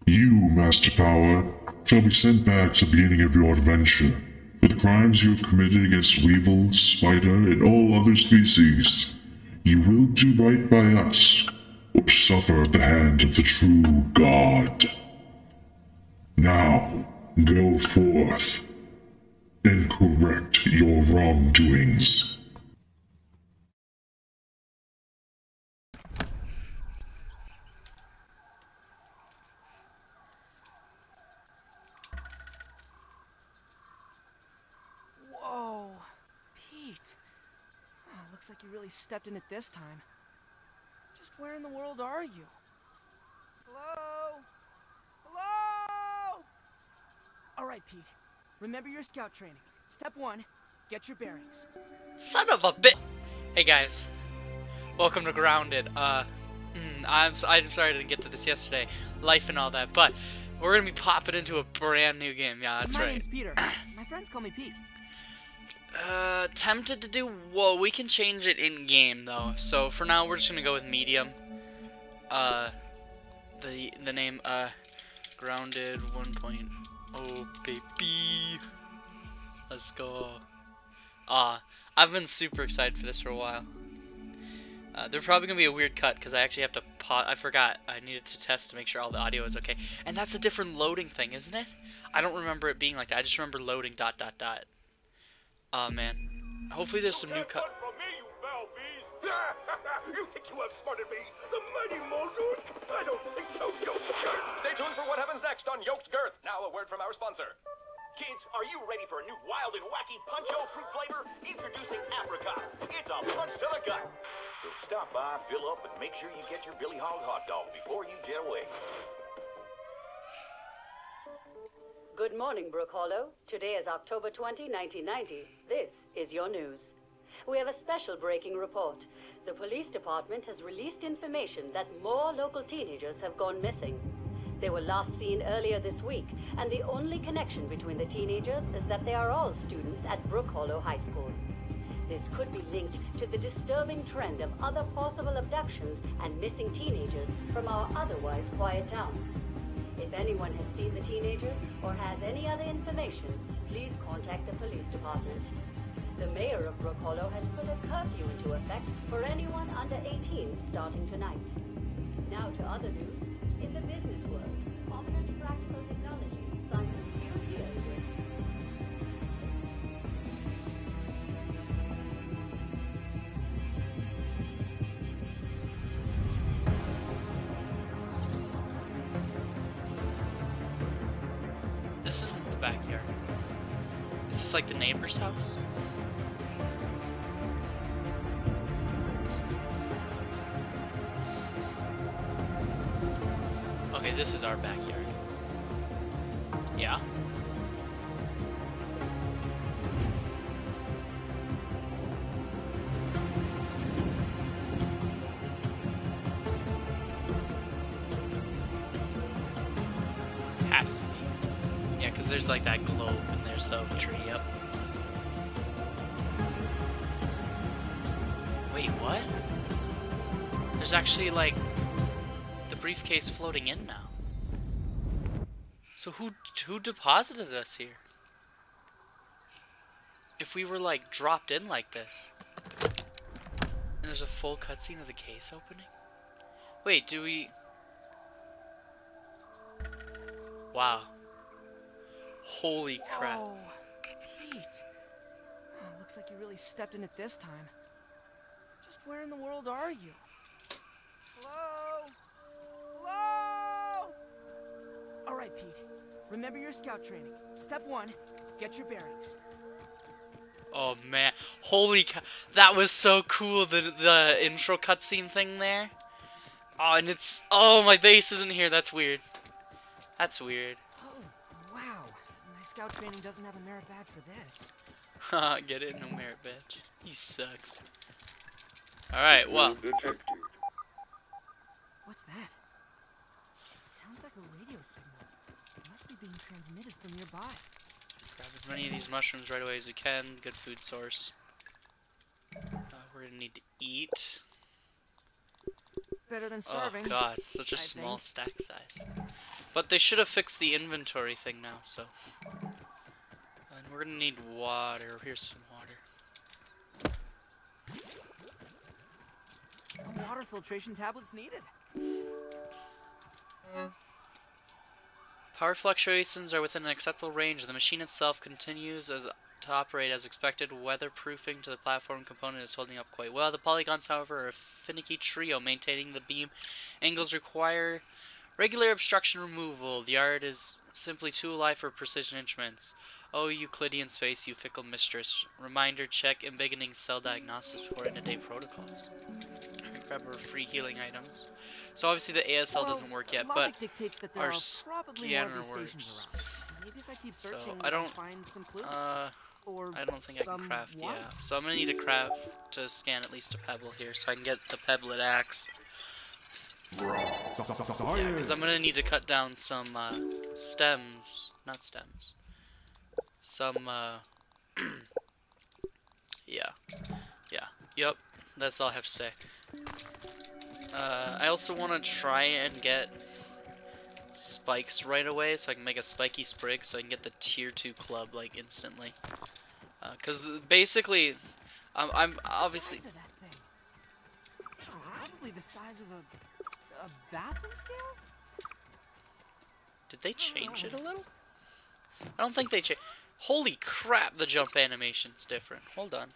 You, Master Power, shall be sent back to the beginning of your adventure for the crimes you have committed against Weevil, Spider, and all other species. You will do right by us, or suffer at the hand of the true God. Now, go forth and correct your wrongdoings. Whoa, Pete. Oh, looks like you really stepped in it this time. Just where in the world are you? Hello? Hello? All right, Pete. Remember your scout training. Step 1, get your bearings. Son of a bit. Hey guys, welcome to Grounded. I'm sorry I didn't get to this yesterday, life and all that, but we're gonna be popping into a brand new game. Yeah, that's right. My name's Peter. My friends call me Pete. Tempted to do. Whoa, we can change it in game though. So for now, we're just gonna go with medium. The name Grounded 1.0 baby. Let's go. I've been super excited for this for a while. There's probably gonna be a weird cut because I actually have to pause. I forgot I needed to test to make sure all the audio is okay. And that's a different loading thing, isn't it? I don't remember it being like that. I just remember loading ... Oh man. Hopefully there's some new cut. You think you outsmarted me? The mighty Muldoon? I don't think so, Yoked Girth. Stay tuned for what happens next on Yoked Girth. Now a word from our sponsor. Kids, are you ready for a new wild and wacky Punch-O fruit flavor? Introducing Apricot. It's a punch to the gut. So stop by, fill up, and make sure you get your Billy Hog hot dog before you jet away. Good morning, Brook Hollow. Today is October 20, 1990. This is your news. We have a special breaking report. The police department has released information that more local teenagers have gone missing. They were last seen earlier this week, and the only connection between the teenagers is that they are all students at Brook Hollow High School. This could be linked to the disturbing trend of other possible abductions and missing teenagers from our otherwise quiet town. If anyone has seen the teenagers or has any other information, please contact the police department. The mayor of Brook Hollow has put a curfew into effect for anyone under 18 starting tonight. Now to other news. In the business world, prominent practical technology signs a few deals with. This isn't the backyard. Is this like the neighbor's house? Okay, this is our backyard. Yeah. Has to be. Yeah, because there's like that globe and there's the oak tree, yep. Wait, what? There's actually like the briefcase floating in now. So who deposited us here? If we were like dropped in like this. And there's a full cutscene of the case opening? Wait, do we... Wow. Holy crap. Whoa, Pete. Oh, looks like you really stepped in it this time. Just where in the world are you? Hello? Hello? All right, Pete. Remember your scout training. Step 1, get your bearings. Oh man, holy cow, that was so cool, the intro cutscene thing there. Oh, and it's, oh, my base isn't here, that's weird. That's weird. Oh, wow. My scout training doesn't have a merit badge for this. Haha, get it? No merit badge. He sucks. Alright, well. What's that? It sounds like a radio signal. It must be being transmitted from nearby. Grab as many of these mushrooms right away as we can. Good food source. We're gonna need to eat. Better than starving. Oh god, such a I small think. stack size. But they should have fixed the inventory thing now, so. And we're gonna need water. Here's some water. No water filtration tablets needed. Power fluctuations are within an acceptable range. The machine itself continues to operate as expected. Weatherproofing to the platform component is holding up quite well. The polygons, however, are a finicky trio. Maintaining the beam angles require regular obstruction removal. The art is simply too alive for precision instruments. Oh, Euclidean space, you fickle mistress. Reminder, check embiggening cell diagnosis before end-of-day protocols. Grab our free healing items. So obviously the ASL doesn't work yet, but dictates that there our are probably more of scanner these stations works. around. Maybe if I keep searching, So I don't, I'll find some clues. Or I don't think I can some craft. what? Yeah, so I'm gonna need a craft to scan at least a pebble here, so I can get the pebblet axe. Yeah, because I'm gonna need to cut down some stems, not stems. Some yeah, yep. That's all I have to say. I also want to try and get spikes right away, so I can make a spiky sprig, so I can get the tier 2 club like instantly. Because basically, I'm obviously. The size of that thing. It's probably the size of a bathroom scale. Did they change it a little? I don't think they changed. Holy crap! The jump animation's different. Hold on.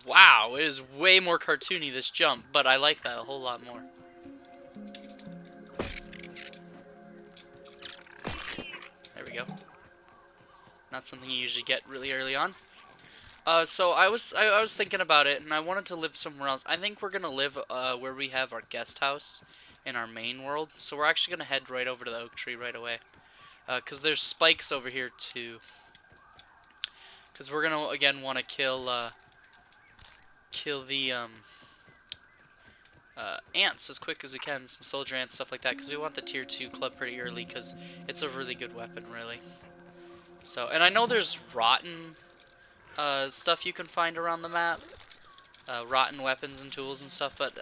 Wow, it is way more cartoony, this jump, but I like that a whole lot more. There we go. Not something you usually get really early on. So I was thinking about it, and I wanted to live somewhere else. I think we're gonna live where we have our guest house in our main world. So we're actually gonna head right over to the oak tree right away, cause there's spikes over here too. Cause we're gonna again want to kill the ants as quick as we can, some soldier ants, stuff like that, because we want the tier 2 club pretty early, because it's a really good weapon, really. So, and I know there's rotten stuff you can find around the map, rotten weapons and tools and stuff, but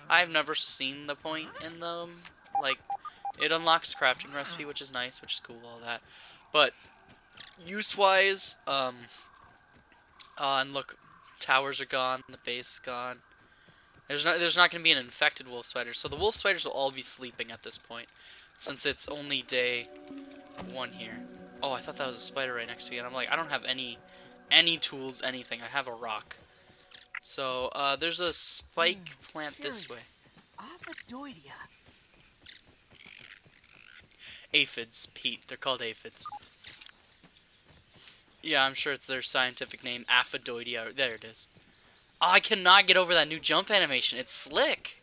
I've never seen the point in them. Like, it unlocks the crafting recipe, which is nice, which is cool, all that, but use-wise, and look, towers are gone, the base is gone. There's not going to be an infected wolf spider, so the wolf spiders will all be sleeping at this point, since it's only day 1 here. Oh, I thought that was a spider right next to me, and I'm like, I don't have any tools, anything. I have a rock. So, there's a spike plant this way. Aphidoidea. Aphids, Pete. They're called aphids. Yeah, I'm sure it's their scientific name, Aphidoidea. There it is. Oh, I cannot get over that new jump animation. It's slick.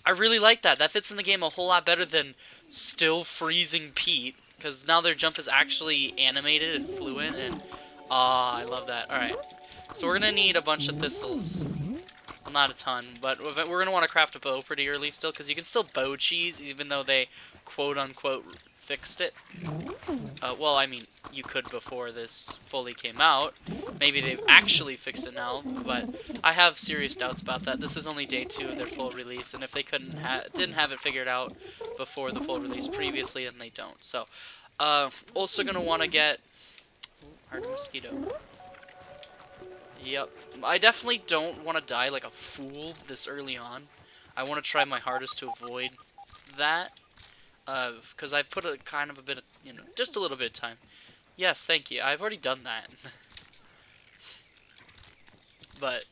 I really like that. That fits in the game a whole lot better than still freezing Pete, because now their jump is actually animated and fluent, and I love that. Alright, so we're going to need a bunch of thistles. Well, not a ton, but we're going to want to craft a bow pretty early still, because you can still bow cheese, even though they quote-unquote fixed it. Well, I mean, you could before this fully came out. Maybe they've actually fixed it now, but I have serious doubts about that. This is only day 2 of their full release, and if they didn't have it figured out before the full release previously, then they don't. So, also gonna want to get hard mosquito. Yep, I definitely don't want to die like a fool this early on. I want to try my hardest to avoid that. Because I've put a kind of a bit of, just a little bit of time. Yes, thank you. I've already done that. But,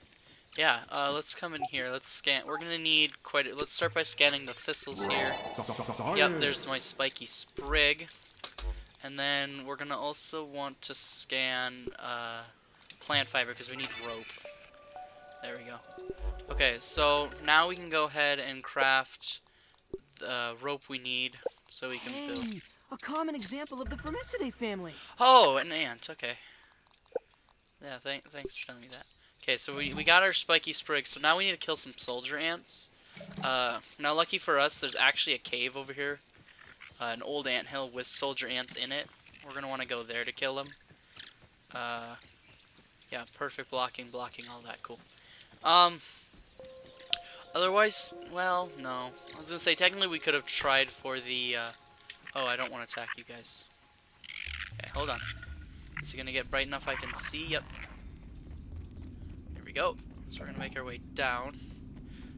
yeah, let's come in here. Let's scan. We're going to need let's start by scanning the thistles here. Yep, there's my spiky sprig. And then we're going to also want to scan plant fiber because we need rope. There we go. Okay, so now we can go ahead and craft the rope we need so we can build. A common example of the Formicidae family. Oh, an ant. Okay. Yeah, thanks for telling me that. Okay, so we got our spiky sprig, so now we need to kill some soldier ants. Now, lucky for us, there's actually a cave over here. An old anthill with soldier ants in it. We're going to want to go there to kill them. Yeah, perfect blocking, all that, cool. Otherwise, well, no. I was gonna say, technically we could have tried for the, oh, I don't want to attack you guys. Okay, hold on. Is it gonna get bright enough I can see? Yep. Here we go. So we're gonna make our way down.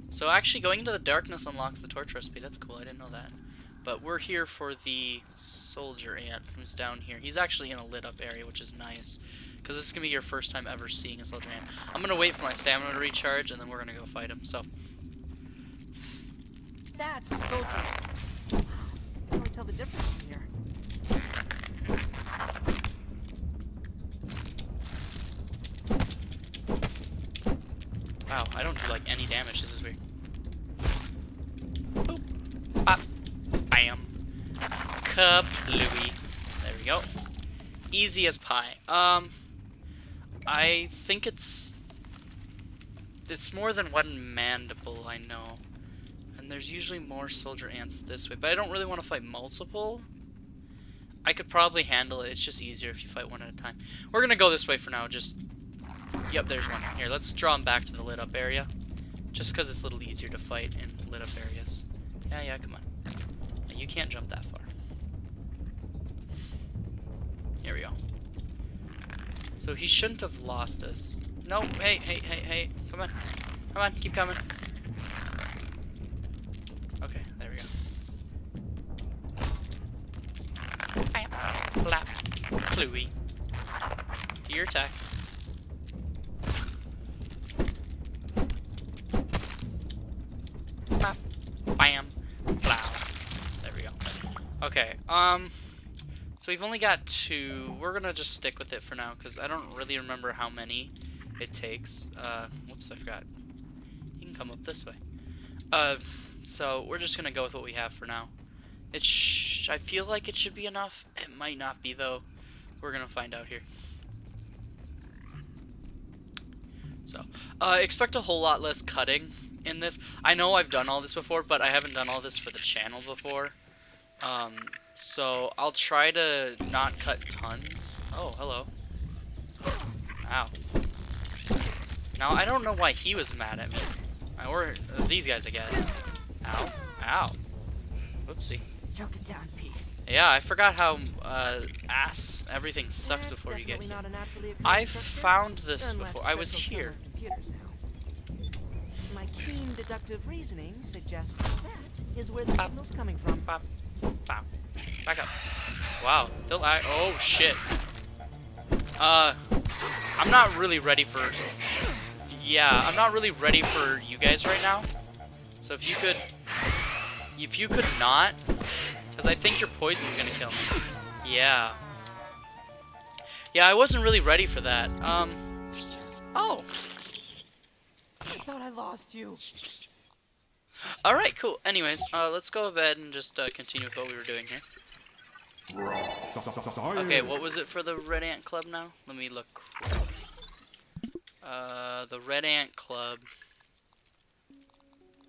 So actually going into the darkness unlocks the torch recipe. That's cool, I didn't know that. But we're here for the soldier ant who's down here. He's actually in a lit up area, which is nice. Because this is going to be your first time ever seeing a soldier ant. I'm going to wait for my stamina to recharge, and then we're going to go fight him. So, That's a soldier. I can't tell the difference from here. wow, I don't do like any damage. This is weird. Boop. Bop. Bam. Kaplooey. There we go. Easy as pie. I think it's more than one mandible, I know. And there's usually more soldier ants this way, but I don't really want to fight multiple. I could probably handle it. It's just easier if you fight one at a time. We're gonna go this way for now. Just, yep, there's one. Here, let's draw him back to the lit up area. Just because it's a little easier to fight in lit up areas. Yeah, come on. Yeah, you can't jump that far. Here we go. So he shouldn't have lost us. No, hey. Come on, keep coming. Okay, there we go. Bam, flap, Cluey. Do your attack. Bam, bam, plow. There we go. Okay, so we've only got 2. We're gonna just stick with it for now, because I don't really remember how many it takes. Whoops, I forgot. You can come up this way. So we're just gonna go with what we have for now. I feel like it should be enough. It might not be, though. We're gonna find out here. So, expect a whole lot less cutting in this. I know I've done all this before, but I haven't done all this for the channel before. So I'll try to not cut tons. Oh, hello. Ow. Now, I don't know why he was mad at me. Or these guys, I guess. Ow. Ow. Whoopsie. Choke it down, Pete. Yeah, I forgot how ass everything sucks before you get here. I found this before. I was here. My keen deductive reasoning suggests that is where the signal's coming from. Pop. Pop. Back up. Wow. Oh, shit. I'm not really ready for... Yeah, I'm not really ready for you guys right now. So if you could... If you could not... Because I think your poison's gonna kill me. Yeah. Yeah, I wasn't really ready for that. Oh. I thought I lost you. Alright, cool. Anyways, let's go ahead and just continue with what we were doing here. Okay, what was it for the Red Ant Club now? Let me look. The Red Ant Club.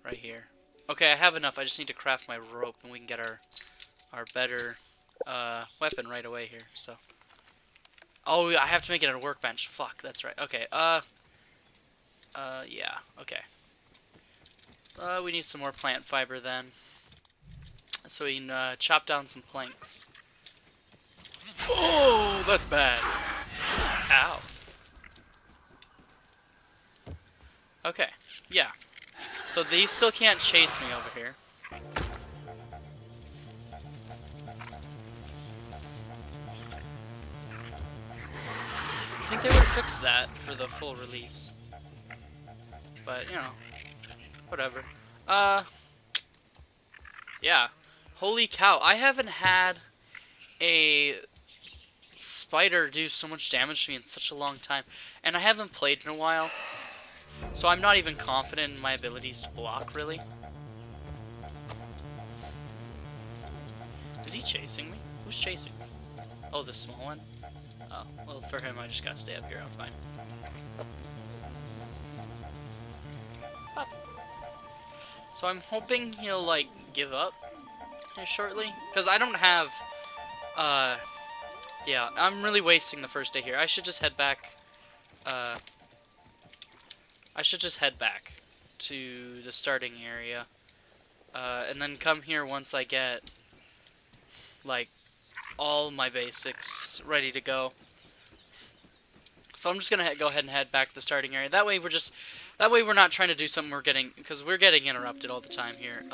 Right here. Okay, I have enough. I just need to craft my rope and we can get our better weapon right away here, so. Oh, I have to make it a workbench. Fuck, that's right. Okay, yeah, okay. We need some more plant fiber then. So we can chop down some planks. Oh, that's bad. Ow. Okay, yeah. So these still can't chase me over here. I think they would have fixed that for the full release. But, you know, whatever. Yeah. Holy cow, I haven't had a spider do so much damage to me in such a long time. And I haven't played in a while. So I'm not even confident in my abilities to block, really. Is he chasing me? Who's chasing me? Oh, the small one? Oh, well, for him, I just gotta stay up here. I'm fine. Up. So I'm hoping he'll, like, give up here shortly. Because I don't have, yeah, I'm really wasting the first day here. I should just head back, to the starting area, and then come here once I get like all my basics ready to go. So I'm just gonna go ahead and head back to the starting area. That way we're not trying to do something because we're getting interrupted all the time here.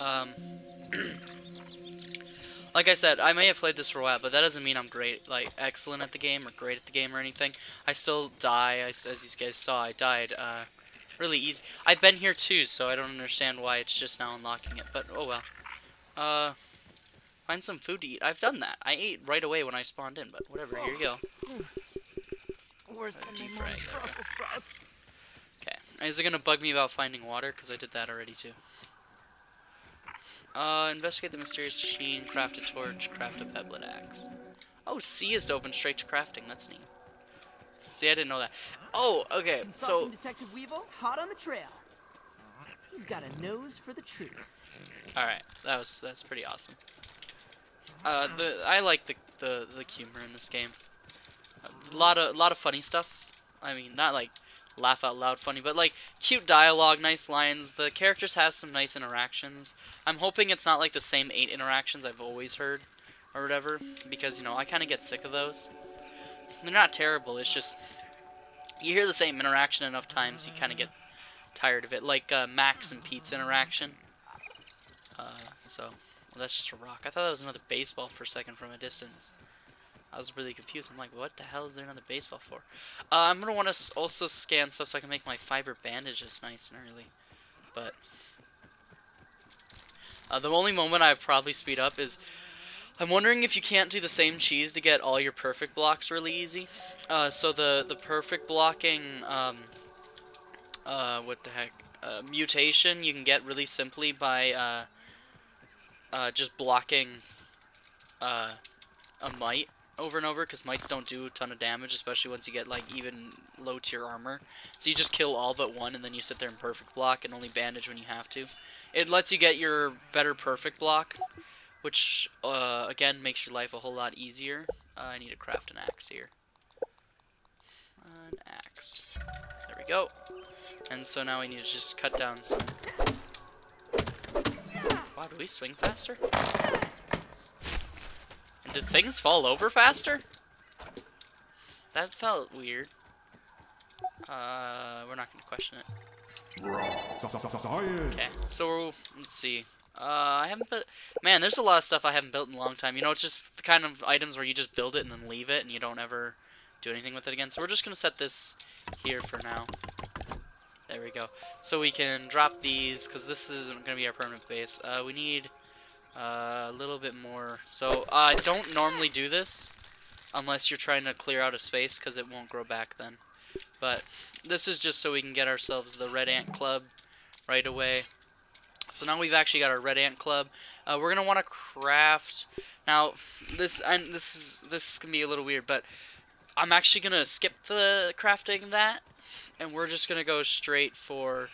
Like I said, I may have played this for a while, but that doesn't mean I'm great, like excellent at the game or great at the game or anything. I still die. As you guys saw, I died really easy. I've been here too, so I don't understand why it's just now unlocking it. But oh well. Find some food to eat. I've done that. I ate right away when I spawned in, but whatever. Here you go. Worse than deep my mom's fry, Brussels sprouts. Okay. Is it gonna bug me about finding water? Because I did that already too. Investigate the mysterious machine, craft a torch, craft a pebblet axe. Oh, C is to open straight to crafting. That's neat. See, I didn't know that. Oh, okay. Consulting Detective Weevil, hot on the trail. He's got a nose for the truth. All right, that's pretty awesome. I like the humor in this game. A lot of funny stuff. I mean, not like laugh out loud funny, but like cute dialogue, nice lines. The characters have some nice interactions. I'm hoping it's not like the same 8 interactions I've always heard or whatever, because, you know, I kind of get sick of those. They're not terrible, it's just you hear the same interaction enough times, you kind of get tired of it. Like Max and Pete's interaction. Well, that's just a rock. I thought that was another baseball for a second from a distance. I was really confused. I'm like, what the hell is there another baseball for? I'm going to want to also scan stuff so I can make my fiber bandages nice and early. But the only moment I probably speed up is I'm wondering if you can't do the same cheese to get all your perfect blocks really easy. So the perfect blocking, what the heck, mutation you can get really simply by just blocking a mite over and over, because mites don't do a ton of damage, especially once you get like even low tier armor. So you just kill all but one, and then you sit there in perfect block and only bandage when you have to. It lets you get your better perfect block, which again makes your life a whole lot easier. I need to craft an axe here. An axe. There we go. And so now we need to just cut down some. Wow, do we swing faster? And did things fall over faster? That felt weird. We're not gonna question it. Okay, so let's see. I haven't built. Man, there's a lot of stuff I haven't built in a long time. You know, it's just the kind of items where you just build it and then leave it, and you don't ever do anything with it again. So we're just gonna set this here for now. There we go. So we can drop these, because this isn't gonna be our permanent base. We need a little bit more. So I don't normally do this unless you're trying to clear out a space, because it won't grow back then. But this is just so we can get ourselves the Red Ant Club right away. So now we've actually got our Red Ant Club. We're gonna want to craft. Now this can be a little weird, but I'm actually gonna skip the crafting that, and we're just gonna go straight for.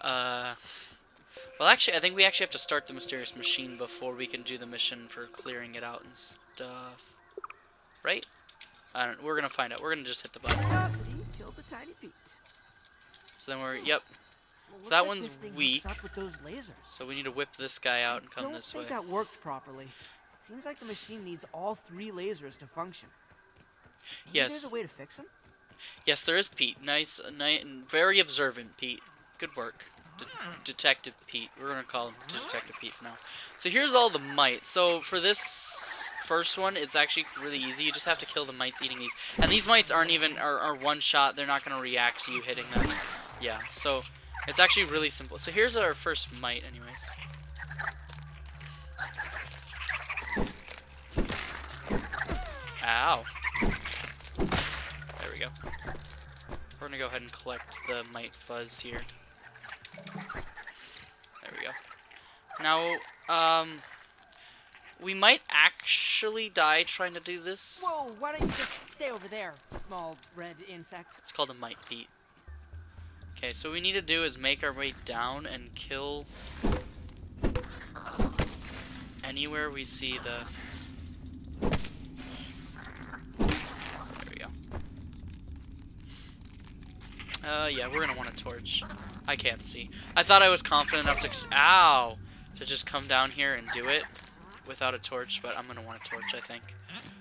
Well, actually, I think we actually have to start the mysterious machine before we can do the mission for clearing it out and stuff. Right? I don't. We're gonna find out. We're gonna just hit the button. Curiosity killed the tiny beat. So then we're. Yep. Well, So that looks like one's this thing weak. hooks up with those lasers. So we need to whip this guy out and come this way. I don't think that worked properly. It seems like the machine needs all 3 lasers to function. Maybe Yes. there's a way to fix them? Yes, there is Pete. Nice, and very observant, Pete. Good work. Detective Pete. We're going to call him Detective Pete for now. So here's all the mites. So for this first one, it's actually really easy. You just have to kill the mites eating these. And these mites aren't even, are one shot. They're not going to react to you hitting them. Yeah, so it's actually really simple. So here's our first mite anyways. Ow. There we go. We're gonna go ahead and collect the mite fuzz here. There we go. Now, we might actually die trying to do this. Whoa, why don't you just stay over there, small red insect? It's called a mite Pete. Okay, so what we need to do is make our way down and kill anywhere we see the. There we go. Yeah, we're gonna want a torch. I can't see. I thought I was confident enough to just come down here and do it without a torch, but I'm gonna want a torch, I think.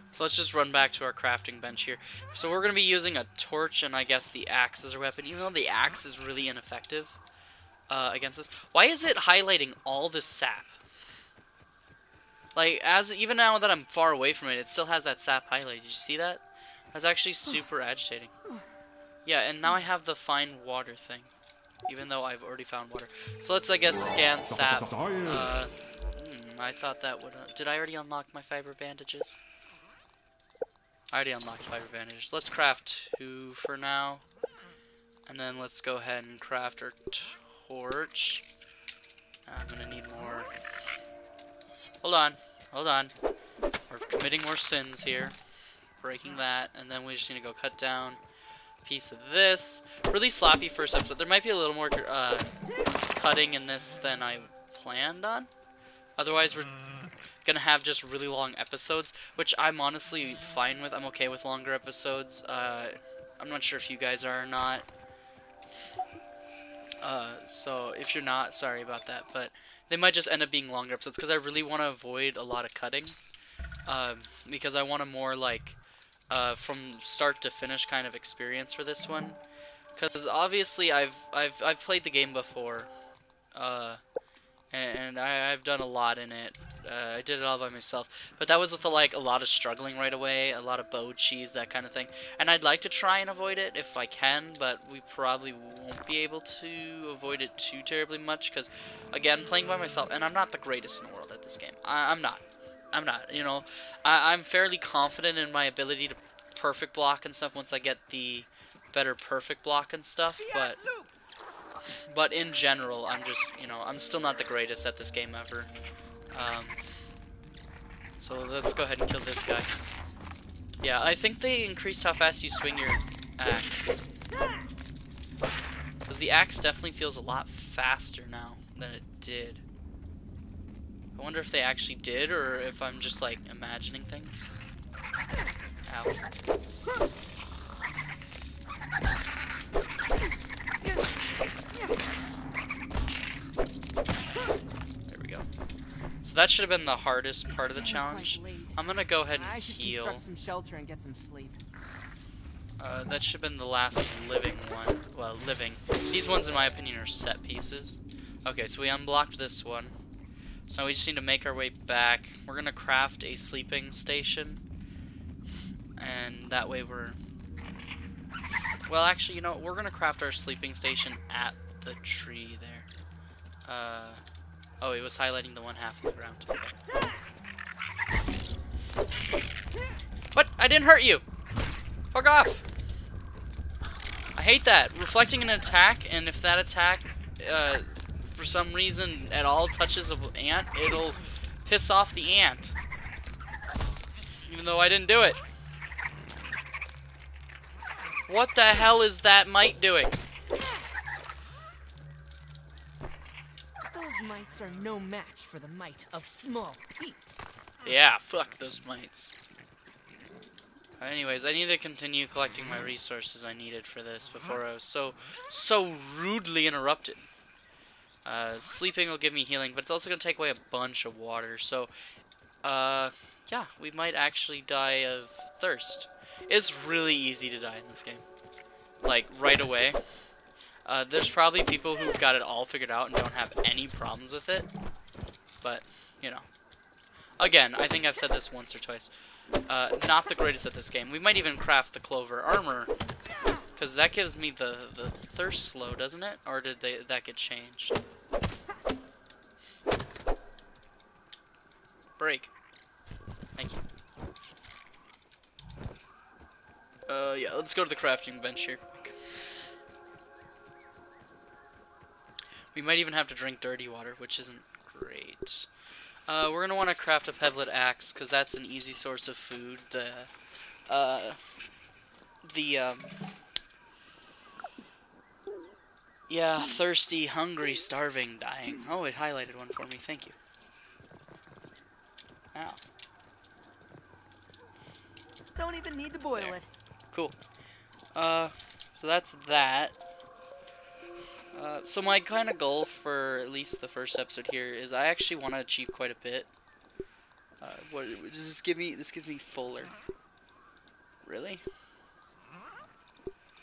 So let's just run back to our crafting bench here. So we're gonna be using a torch and I guess the axe as our weapon, even though the axe is really ineffective against this. Why is it highlighting all the sap? Like, even now that I'm far away from it, it still has that sap highlight. Did you see that? That's actually super agitating. Yeah, and now I have the find water thing, even though I've already found water. So let's, I guess, scan sap. I thought that would... did I already unlock my fiber bandages? I already unlocked fiber bandages. Let's craft 2 for now. And then let's go ahead and craft our torch. I'm gonna need more. Hold on. Hold on. We're committing more sins here. Breaking that. And then we just need to go cut down a piece of this. Really sloppy first episode. There might be a little more cutting in this than I planned on. Otherwise, we're gonna have just really long episodes, which I'm honestly fine with. I'm okay with longer episodes. I'm not sure if you guys are or not. So if you're not, sorry about that, but they might just end up being longer episodes because I really want to avoid a lot of cutting. Because I want a more like from start to finish kind of experience for this one. Because obviously I've played the game before. And I've done a lot in it. I did it all by myself, but that was with a lot of struggling right away, a lot of bow cheese, that kind of thing. And I'd like to try and avoid it if I can, but we probably won't be able to avoid it too terribly much, because again, playing by myself, and I'm not the greatest in the world at this game. I'm not. You know, I'm fairly confident in my ability to perfect block and stuff once I get the better perfect block and stuff, but in general, I'm just, you know, I'm still not the greatest at this game ever. So let's go ahead and kill this guy. Yeah, I think they increased how fast you swing your axe. Because the axe definitely feels a lot faster now than it did. I wonder if they actually did, or if I'm just, like, imagining things. Ow. There we go. So that should have been the hardest part of the challenge. I'm gonna go ahead and I should heal. construct some shelter and get some sleep. That should have been the last living one. Well, living. These ones, in my opinion, are set pieces. Okay, so we unblocked this one. So now we just need to make our way back. We're gonna craft a sleeping station. And that way we're... Well, actually, you know, we're gonna craft our sleeping station at the tree there. Oh, it was highlighting the one half of the ground. Okay. What? I didn't hurt you! Fuck off! I hate that. Reflecting an attack, and if that attack, for some reason at all touches an ant, it'll piss off the ant. Even though I didn't do it. What the hell is that mite doing? Those mites are no match for the might of Small Pete. Yeah, fuck those mites. Anyways, I need to continue collecting my resources I needed for this before I was so rudely interrupted. Sleeping will give me healing, but it's also going to take away a bunch of water, so, yeah, we might actually die of thirst. It's really easy to die in this game. Like, right away. There's probably people who've got it all figured out and don't have any problems with it. But, you know. Again, I think I've said this once or twice. Not the greatest at this game. We might even craft the clover armor. Because that gives me the thirst slow, doesn't it? Or did that get changed? Break. Thank you. Yeah, let's go to the crafting bench here quick. We might even have to drink dirty water, which isn't great. We're gonna want to craft a pebblet axe, because that's an easy source of food. Yeah, thirsty, hungry, starving, dying. Oh, it highlighted one for me, thank you. Ow. Don't even need to boil it. Cool. So that's that. So my kind of goal for at least the first episode here is I actually want to achieve quite a bit. What does this give me? This gives me fuller. Really?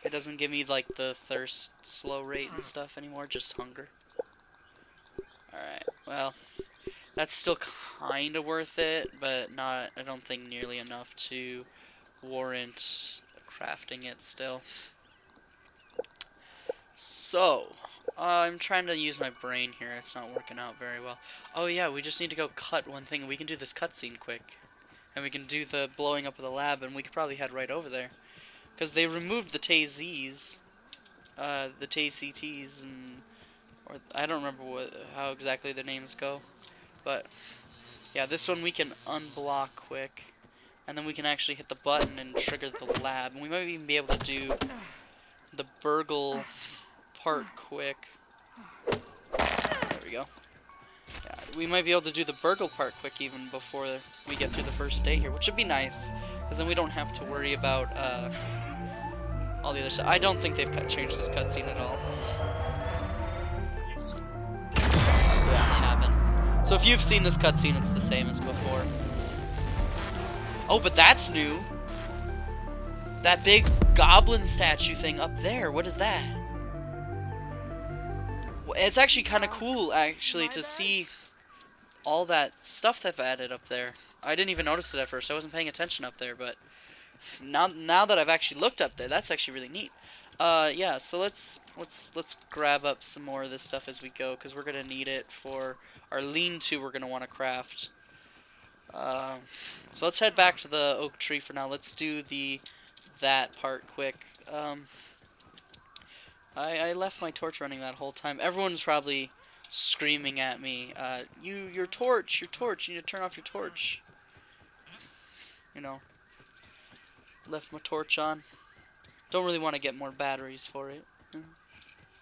It doesn't give me like the thirst slow rate and stuff anymore, just hunger. Alright, well, that's still kind of worth it, but not, I don't think nearly enough to warrant crafting it still. So, I'm trying to use my brain here, it's not working out very well. Oh yeah, we just need to go cut one thing, we can do this cutscene quick. And we can do the blowing up of the lab, and we could probably head right over there. Because they removed the TAZs, the TACTs, and or I don't remember how exactly the names go, but yeah, this one we can unblock quick, and then we can actually hit the button and trigger the lab, and we might even be able to do the burgle part quick. There we go. Yeah, we might be able to do the burgle part quick even before we get through the first day here, which would be nice, because then we don't have to worry about all the other stuff. I don't think they've changed this cutscene at all. Yeah, they haven't. So if you've seen this cutscene, it's the same as before. Oh, but that's new! That big goblin statue thing up there, what is that? It's actually kind of cool, actually, to see all that stuff they've added up there. I didn't even notice it at first. I wasn't paying attention up there, but now that I've actually looked up there, that's actually really neat. Yeah, so let's grab up some more of this stuff as we go, because we're gonna need it for our lean-to. We're gonna want to craft. So let's head back to the oak tree for now. Let's do that part quick. I left my torch running that whole time. Everyone's probably screaming at me, your torch, you need to turn off your torch. You know, left my torch on. Don't really want to get more batteries for it.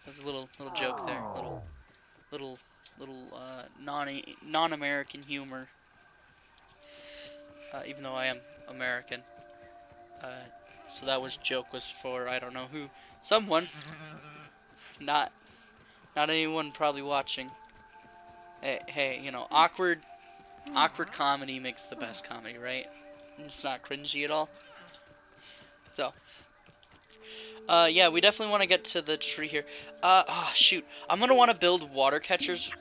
There's a little joke there, little non-American humor. Even though I am American. So that joke was for, I don't know who, someone. Not anyone probably watching. Hey, you know, awkward comedy makes the best comedy, right? It's not cringy at all. So, yeah, we definitely want to get to the tree here. Oh, shoot. I'm gonna want to build water catchers,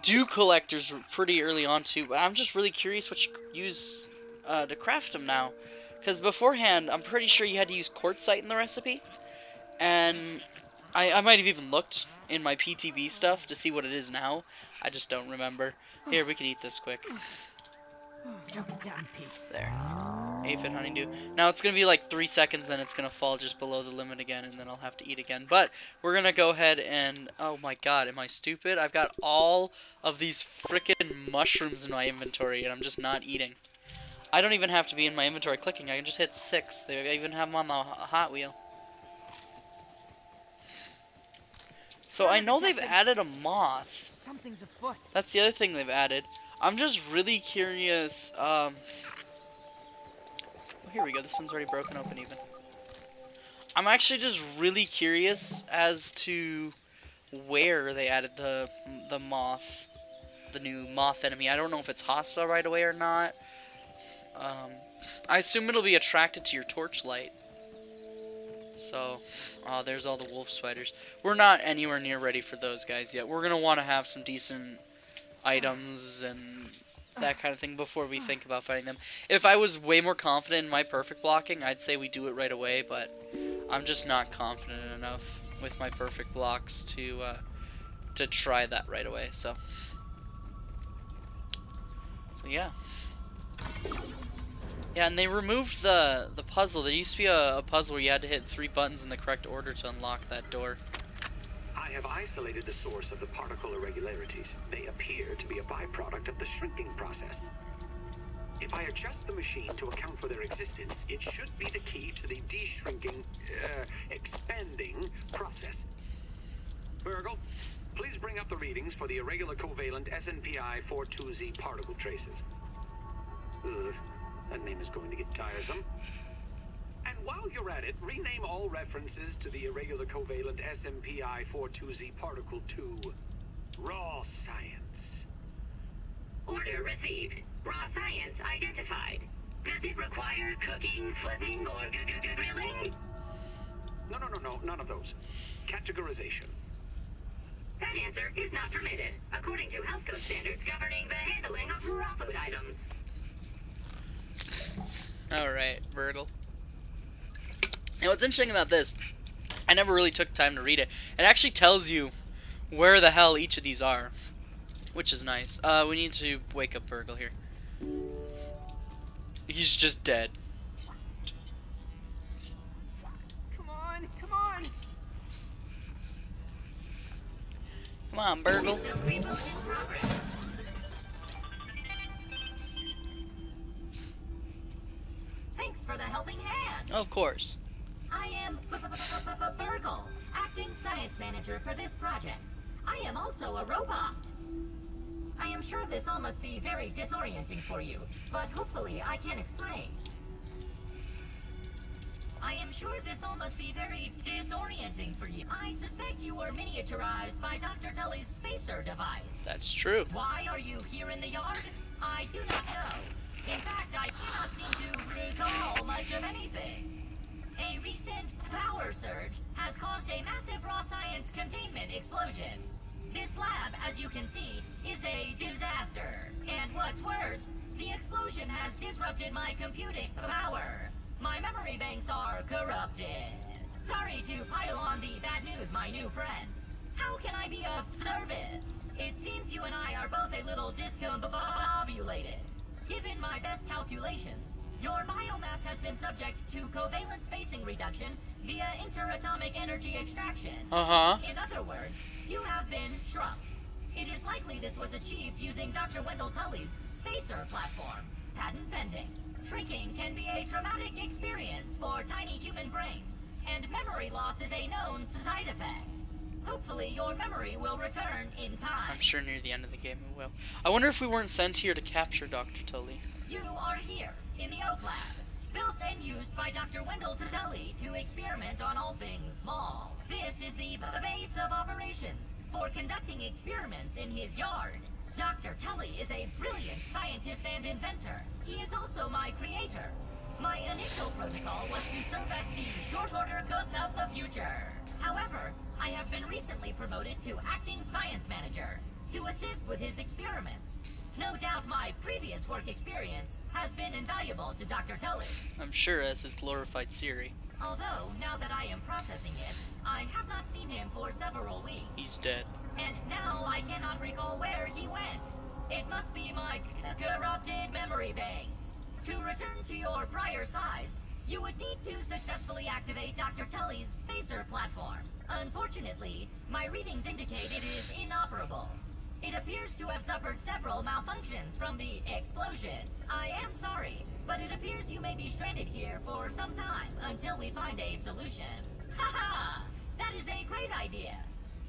dew collectors pretty early on too, but I'm just really curious what you use to craft them now. Because beforehand, I'm pretty sure you had to use quartzite in the recipe. And I might have even looked in my PTB stuff to see what it is now. I just don't remember. Here, we can eat this quick. There. Aphid honeydew. Now it's going to be like 3 seconds, then it's going to fall just below the limit again, and then I'll have to eat again. But we're going to go ahead and... Oh my god, am I stupid? I've got all of these frickin' mushrooms in my inventory, and I'm just not eating. I don't even have to be in my inventory clicking. I can just hit 6. They even have them on the Hot Wheel. So I know they've added a moth. Something's afoot. That's the other thing they've added. I'm just really curious. Oh, here we go. This one's already broken open even. I'm actually just really curious as to where they added the moth, the new moth enemy. I don't know if it's hostile right away or not. I assume it'll be attracted to your torchlight. So, there's all the wolf spiders. We're not anywhere near ready for those guys yet. We're going to want to have some decent items and that kind of thing before we think about fighting them. If I was way more confident in my perfect blocking, I'd say we do it right away, but I'm just not confident enough with my perfect blocks to try that right away. So yeah. Yeah, and they removed the puzzle. There used to be a puzzle where you had to hit 3 buttons in the correct order to unlock that door. I have isolated the source of the particle irregularities. They appear to be a byproduct of the shrinking process. If I adjust the machine to account for their existence, it should be the key to the de-shrinking, expanding process. Burgle, please bring up the readings for the irregular covalent SNPI 42Z particle traces. Ugh. That name is going to get tiresome. And while you're at it, rename all references to the irregular covalent SMPI-42Z particle to raw science. Order received. Raw science identified. Does it require cooking, flipping, or grilling? No, none of those. Categorization. That answer is not permitted, according to health code standards governing the handling of raw food items. Alright, Virgil. Now what's interesting about this, I never really took time to read it. It actually tells you where the hell each of these are, which is nice. We need to wake up Virgil here. He's just dead. Come on, come on! Come on, Virgil. System reboot in progress. Thanks for the helping hand. Of course. I am Virgil, acting science manager for this project. I am also a robot. I am sure this all must be very disorienting for you, but hopefully I can explain. I am sure this all must be very disorienting for you. I suspect you were miniaturized by Dr. Tully's spacer device. That's true. Why are you here in the yard? I do not know. In fact, I cannot seem to recall much of anything. A recent power surge has caused a massive raw science containment explosion. This lab, as you can see, is a disaster. And what's worse, the explosion has disrupted my computing power. My memory banks are corrupted. Sorry to pile on the bad news, my new friend. How can I be of service? It seems you and I are both a little discombobulated. Given my best calculations, your biomass has been subject to covalent spacing reduction via interatomic energy extraction. In other words, you have been shrunk. It is likely this was achieved using Dr. Wendell Tully's spacer platform, patent pending. Shrinking can be a traumatic experience for tiny human brains, and memory loss is a known side effect. Hopefully your memory will return in time. I'm sure near the end of the game it will. I wonder if we weren't sent here to capture Dr. Tully. You are here, in the Oak Lab, built and used by Dr. Wendell Tully to experiment on all things small. This is the base of operations for conducting experiments in his yard. Dr. Tully is a brilliant scientist and inventor. He is also my creator. My initial protocol was to serve as the short order cook of the future. However, I have been recently promoted to acting science manager to assist with his experiments. No doubt my previous work experience has been invaluable to Dr. Tully. I'm sure as his glorified Siri. Although, now that I am processing it, I have not seen him for several weeks. He's dead. And now I cannot recall where he went. It must be my corrupted memory banks. To return to your prior size, you would need to successfully activate Dr. Tully's spacer platform. Unfortunately, my readings indicate it is inoperable. It appears to have suffered several malfunctions from the explosion. I am sorry, but it appears you may be stranded here for some time until we find a solution. Haha! That is a great idea.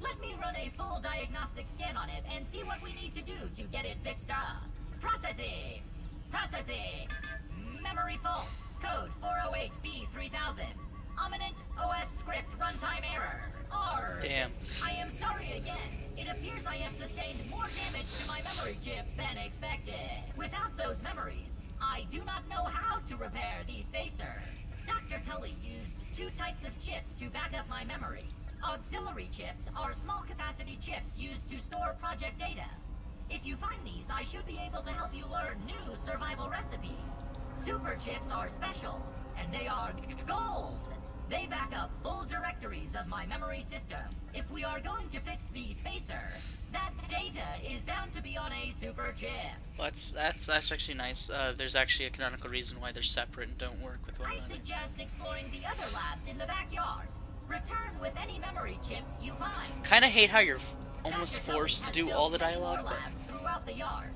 Let me run a full diagnostic scan on it and see what we need to do to get it fixed up. Processing! Processing! Memory fault. Code 408B3000. Ominent OS script runtime error. Or Damn. I am sorry again. It appears I have sustained more damage to my memory chips than expected. Without those memories, I do not know how to repair the spacer. Dr. Tully used two types of chips to back up my memory. Auxiliary chips are small capacity chips used to store project data. If you find these, I should be able to help you learn new survival recipes. Super chips are special, and they are gold. They back up full directories of my memory system. If we are going to fix the spacer, that data is bound to be on a super chip. Well, that's actually nice. There's actually a canonical reason why they're separate and don't work with one I another. suggest exploring the other labs in the backyard. Return with any memory chips you find. Kinda hate how you're almost Dr. Tully forced to has do built all the many more dialogue, but labs throughout the yard.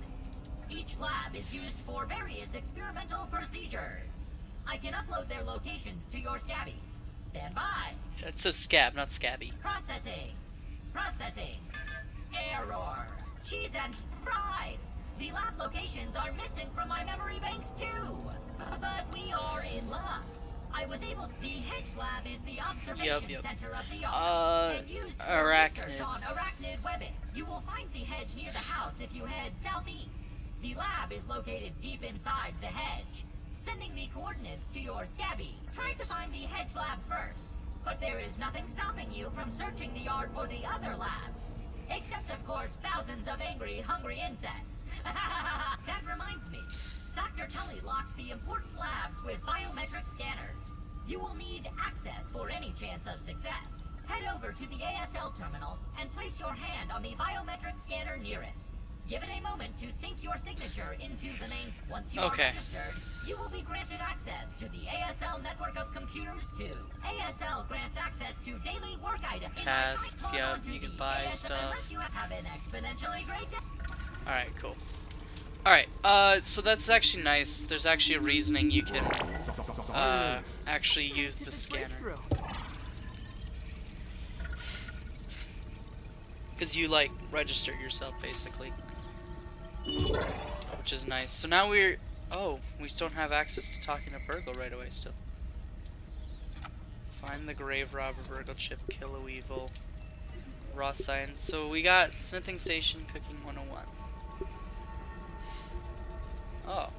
Each lab is used for various experimental procedures. I can upload their locations to your Scabby. Stand by. it says scab, not scabby. Processing. Processing. Error. Cheese and fries. The lab locations are missing from my memory banks too. But we are in luck. I was able to... The Hedge Lab is the observation center of the yard. And used for research on arachnid webbing. You will find the hedge near the house if you head southeast. The lab is located deep inside the hedge. Sending the coordinates to your Scabby. Try to find the Hedge Lab first. But there is nothing stopping you from searching the yard for the other labs. Except, of course, thousands of angry, hungry insects. That reminds me. Dr. Tully locks the important labs with biometric scanners. You will need access for any chance of success. Head over to the ASL terminal and place your hand on the biometric scanner near it. Give it a moment to sync your signature into the main... Once you are registered, you will be granted access to the ASL network of computers too. ASL grants access to daily work items. Tasks, yeah, you can buy stuff. Unless you have an exponentially great day. Alright, cool. Alright, so that's actually nice. There's actually a reasoning you can actually use the scanner. Because you, like, register yourself, basically. Which is nice. So now we're... Oh, we still don't have access to talking to Burgle right away still. Find the grave robber, Burgle chip, kill a weevil, raw science. So we got smithing station, cooking 101. Oh.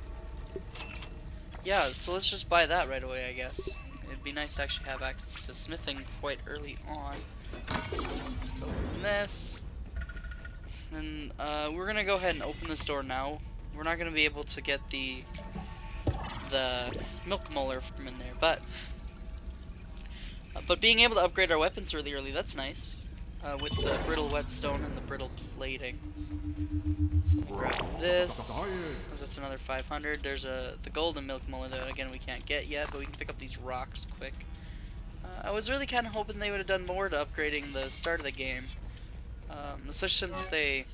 Yeah, so let's just buy that right away, I guess. It'd be nice to actually have access to smithing quite early on. So open this. And we're gonna go ahead and open this door now. We're not gonna be able to get the milk molar from in there, but being able to upgrade our weapons really early, that's nice. With the brittle whetstone and the brittle plating. So we'll grab this, because that's another 500. There's the golden milk molar that again we can't get yet, but we can pick up these rocks quick. I was really kind of hoping they would have done more to upgrading the start of the game, especially since they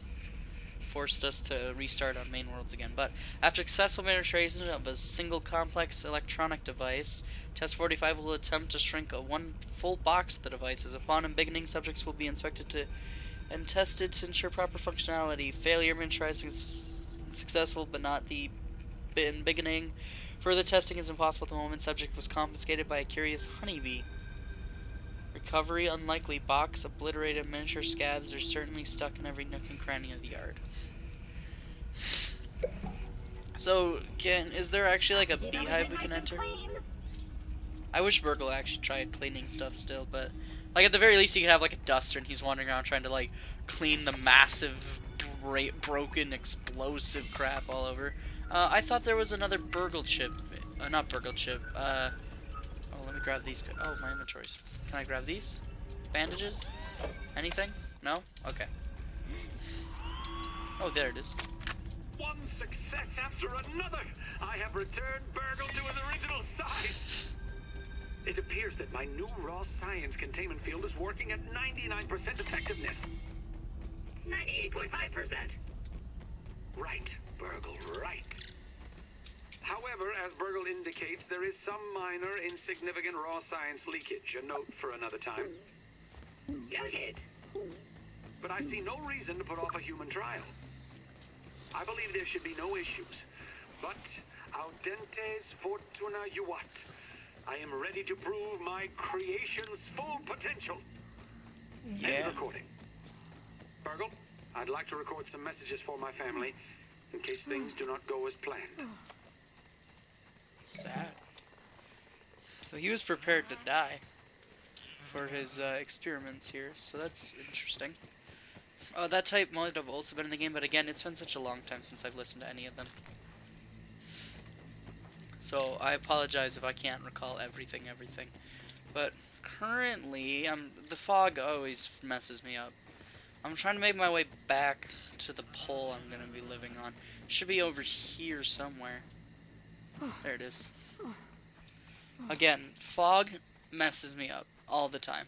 forced us to restart on main worlds again. But after successful penetration of a single complex electronic device, Test 45 will attempt to shrink one full box of the devices. Upon embiggening, subjects will be inspected and tested to ensure proper functionality. Failure miniaturizing is successful, but not the embiggening. Further testing is impossible at the moment. Subject was confiscated by a curious honeybee. Recovery unlikely. Box obliterated. Miniature scabs are certainly stuck in every nook and cranny of the yard. So, is there actually like a beehive we can enter? I wish Burgle actually tried cleaning stuff still, but like at the very least he could have like a duster and he's wandering around trying to like clean the massive broken explosive crap all over. I thought there was another Burgle chip. Not Burgle chip. Oh, let me grab these. Oh, my inventories. Can I grab these? Bandages? Anything? No? Okay. Oh, there it is. One success after another! I have returned Burgle to his original size! It appears that my new raw science containment field is working at 99% effectiveness. 98.5%. Right, Burgle, right. However, as Burgle indicates, there is some minor, insignificant raw science leakage. A note for another time. Noted. But I see no reason to put off a human trial. I believe there should be no issues. But audentes fortuna juvat. I am ready to prove my creation's full potential. Yeah. End recording. Burgle, I'd like to record some messages for my family in case things do not go as planned. Sad. So he was prepared to die for his experiments here, so that's interesting. That type might have also been in the game, but again, it's been such a long time since I've listened to any of them. So I apologize if I can't recall everything. But currently, the fog always messes me up. I'm trying to make my way back to the pole I'm going to be living on. It should be over here somewhere. There it is. Again, fog messes me up all the time.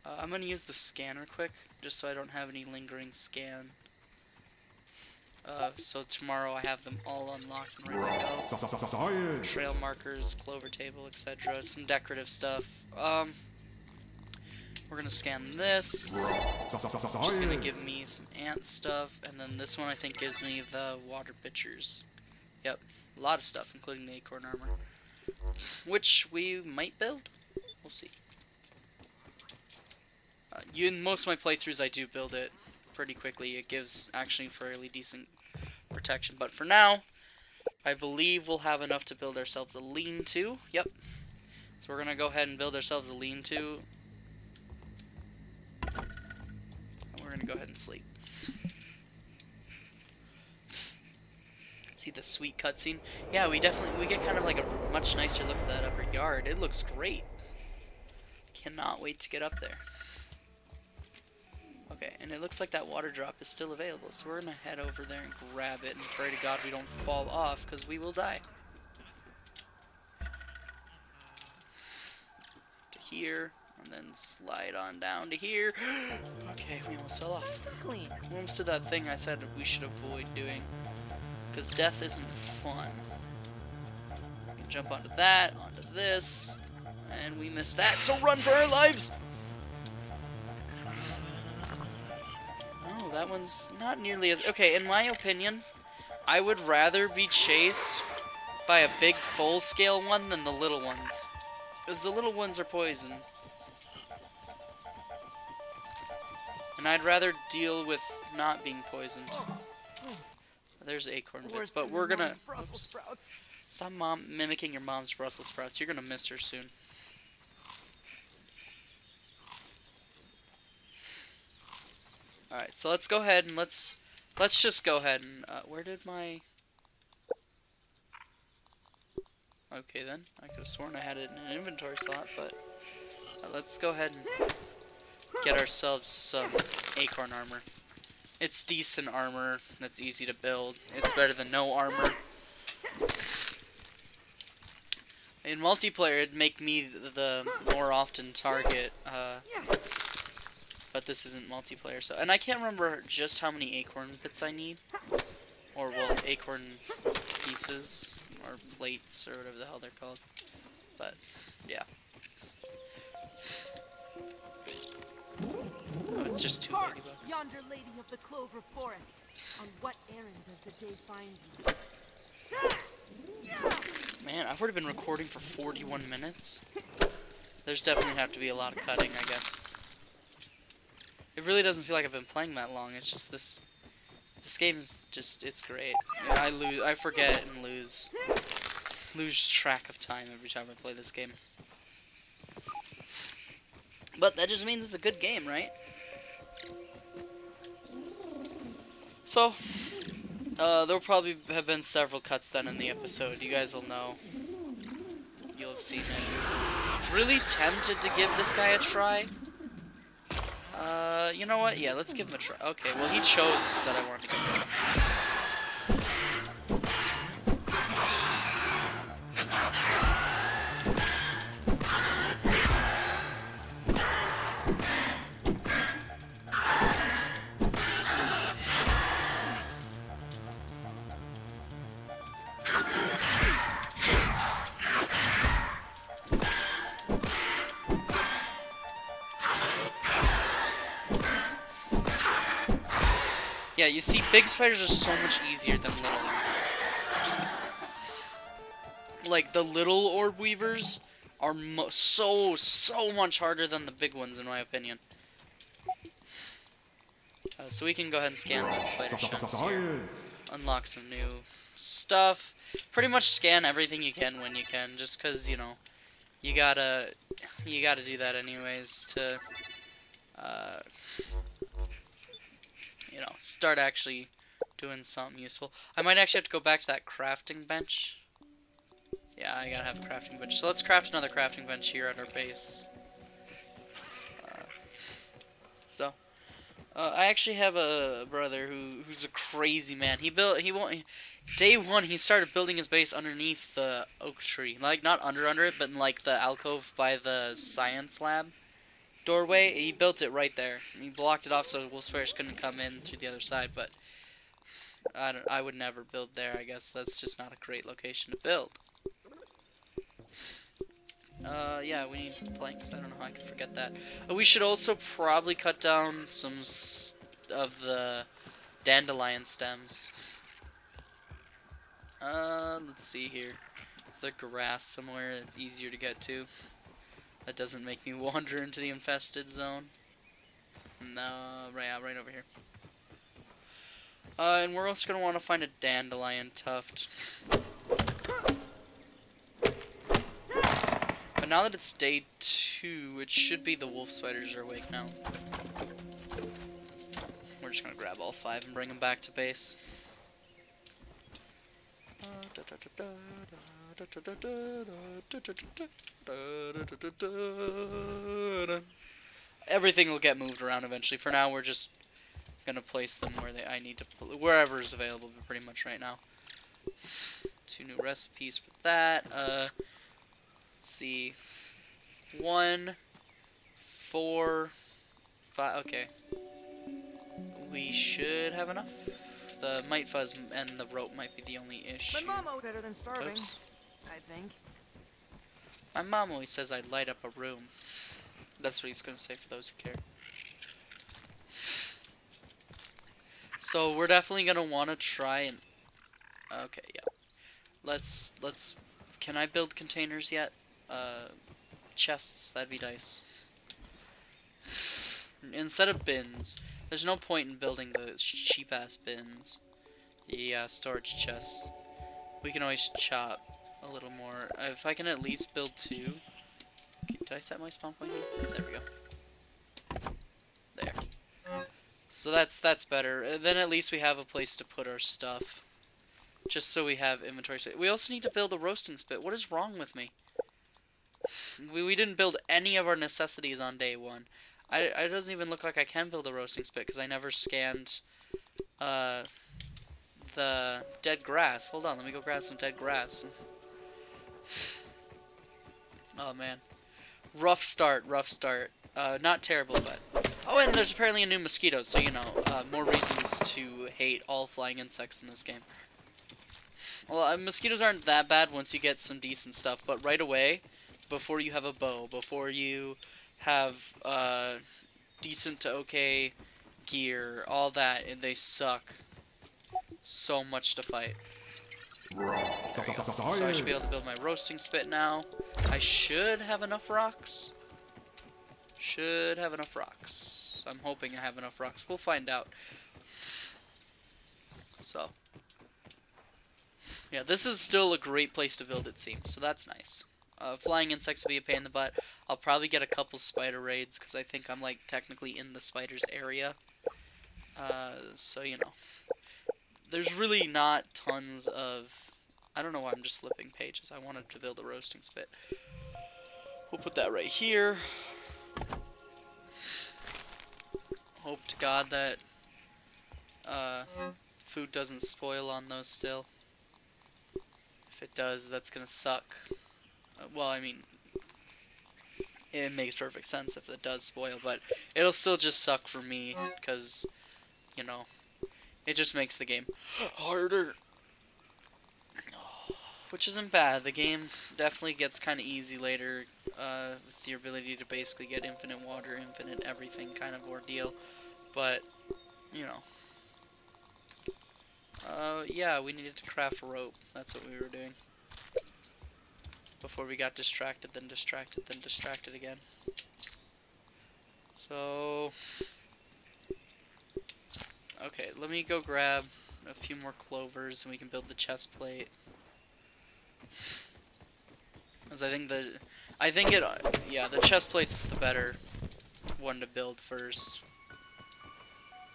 I'm going to use the scanner quick, just so I don't have any lingering scan. So tomorrow I have them all unlocked and ready to go. Trail markers, clover table, etc. Some decorative stuff. We're going to scan this. Just going to give me some ant stuff. And then this one I think gives me the water pitchers. Yep, a lot of stuff, including the acorn armor. which we might build. We'll see. In most of my playthroughs, I do build it pretty quickly. It gives actually fairly decent protection, but for now, I believe we'll have enough to build ourselves a lean-to. Yep. So we're gonna go ahead and build ourselves a lean-to. And we're gonna go ahead and sleep. See the sweet cutscene? Yeah, we get kind of like a much nicer look at that upper yard. It looks great. Cannot wait to get up there. Okay, and it looks like that water drop is still available, so we're gonna head over there and grab it and pray to God we don't fall off, because we will die. To here, and then slide on down to here. Okay, we almost fell off. Nice and clean. We almost did that thing I said we should avoid doing, because death isn't fun. We can jump onto that, onto this, and we missed that, so run for our lives! That one's not nearly as... Okay, in my opinion, I would rather be chased by a big full-scale one than the little ones. Because the little ones are poison. And I'd rather deal with not being poisoned. There's acorn bits, but we're gonna... Brussels sprouts. Stop mimicking your mom's Brussels sprouts. You're gonna miss her soon. Alright, so let's go ahead and let's just go ahead and, where did my... Okay then, I could have sworn I had it in an inventory slot, but let's go ahead and get ourselves some acorn armor. It's decent armor, that's easy to build. It's better than no armor. In multiplayer, it'd make me the more often target, but this isn't multiplayer, so... And I can't remember just how many acorn bits I need. Or, well, acorn pieces, or plates, or whatever the hell they're called. But, yeah. Oh, it's just 2 Hark, ladybugs. yonder lady of the Clover Forest. On what errand does the day find you? Man, I've already been recording for 41 minutes. There's definitely have to be a lot of cutting, I guess. It really doesn't feel like I've been playing that long. It's just this game is just, it's great. Yeah, I forget and lose track of time every time I play this game. But that just means it's a good game, right? So, there'll probably have been several cuts then in the episode. You guys will know. You'll have seen it. Really tempted to give this guy a try. You know what? Yeah, let's give him a try. Okay, well he chose that I wanted to give him a try. Yeah, you see, big spiders are so much easier than little ones. Like, the little orb weavers are so much harder than the big ones, in my opinion. So we can go ahead and scan the spider chunks here. Unlock some new stuff. Pretty much scan everything you can when you can, just because, you know, you gotta do that anyways to, you know, start actually doing something useful. I might actually have to go back to that crafting bench. Yeah, I gotta have a crafting bench. So let's craft another crafting bench here at our base. I actually have a brother who's a crazy man. Day one, he started building his base underneath the oak tree. Like, not under it, but in, like, the alcove by the science lab doorway. He built it right there. He blocked it off so wolf spiders couldn't come in through the other side, but I would never build there. I guess that's just not a great location to build. Yeah, we need planks. I don't know how I could forget that. We should also probably cut down some of the dandelion stems. Let's see here. the grass somewhere that's easier to get to. That doesn't make me wander into the infested zone. No, right over here. And we're also going to want to find a dandelion tuft. But now that it's day 2, it should be the wolf spiders are awake now. We're just going to grab all 5 and bring them back to base. Everything will get moved around eventually. For now, we're just gonna place them where I need to, wherever is available. Pretty much right now. 2 new recipes for that. Let's see. 1, 4, 5. Okay, we should have enough. The mite fuzz and the rope might be the only issue. My mom better than starving. Oops. I think. My mom always says I'd light up a room. That's what he's gonna say for those who care. So we're definitely gonna want to try and. Okay, yeah. Let's. Can I build containers yet? Chests. That'd be nice. Instead of bins, there's no point in building the cheap-ass bins. The storage chests. We can always chop a little more. If I can at least build 2. Okay, did I set my spawn point here? There we go. There. So that's better. Then at least we have a place to put our stuff. Just so we have inventory space. We also need to build a roasting spit. What is wrong with me? We didn't build any of our necessities on day 1. It doesn't even look like I can build a roasting spit because I never scanned the dead grass. Hold on, let me go grab some dead grass. Oh man. Rough start. Not terrible, but... Oh, and there's apparently a new mosquito, so you know, more reasons to hate all flying insects in this game. Well, mosquitoes aren't that bad once you get some decent stuff, but right away, before you have a bow, before you have decent to okay gear, all that, and they suck so much to fight. So I should be able to build my roasting spit now. I should have enough rocks. I'm hoping I have enough rocks. We'll find out. So yeah, this is still a great place to build, it seems, so that's nice. Flying insects will be a pain in the butt. I'll probably get a couple spider raids, because I think I'm, like, technically in the spiders area. So, you know. There's really not tons of... I don't know why I'm just flipping pages. I wanted to build a roasting spit. We'll put that right here. Hope to God that food doesn't spoil on those still. If it does, that's gonna suck. Well, I mean, it makes perfect sense if it does spoil, but it'll still just suck for me, because, you know, it just makes the game harder. Which isn't bad. The game definitely gets kind of easy later, with your ability to basically get infinite water, infinite everything kind of ordeal. But, you know. Yeah, we needed to craft a rope. That's what we were doing. Before we got distracted, then distracted, then distracted again. So... Okay, let me go grab a few more clovers and we can build the chest plate. Because yeah, the chest plate's the better one to build first.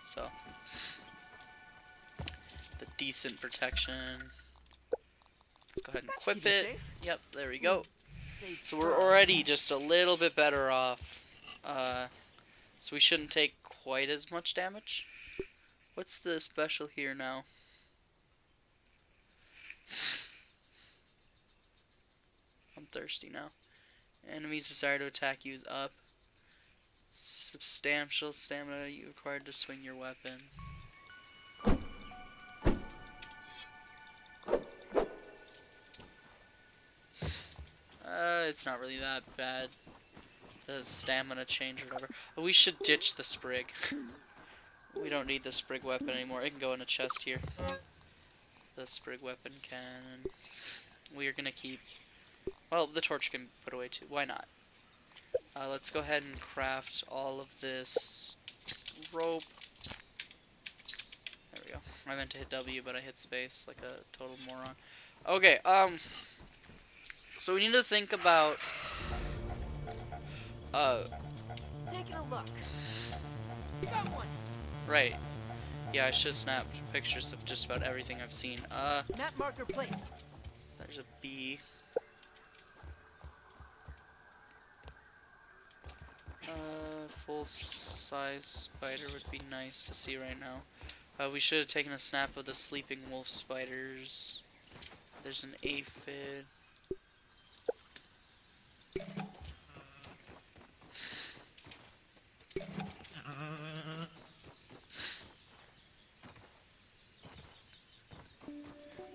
So, the decent protection. Let's go ahead and equip it. Yep, there we go. So we're already just a little bit better off. So we shouldn't take quite as much damage. What's the special here now? I'm thirsty now. Enemies' desire to attack you is up. Substantial stamina you required to swing your weapon. It's not really that bad. The stamina change or whatever. But we should ditch the sprig. We don't need the sprig weapon anymore. It can go in a chest here. The sprig weapon can. we are gonna keep... Well, the torch can be put away too. Why not? Let's go ahead and craft all of this rope. There we go. I meant to hit W, but I hit space like a total moron. Okay, so we need to think about, Taking a look. Got one. right. Yeah, I should snap pictures of just about everything I've seen. Map marker placed. There's a bee. Full-size spider would be nice to see right now. We should have taken a snap of the sleeping wolf spiders. There's an aphid.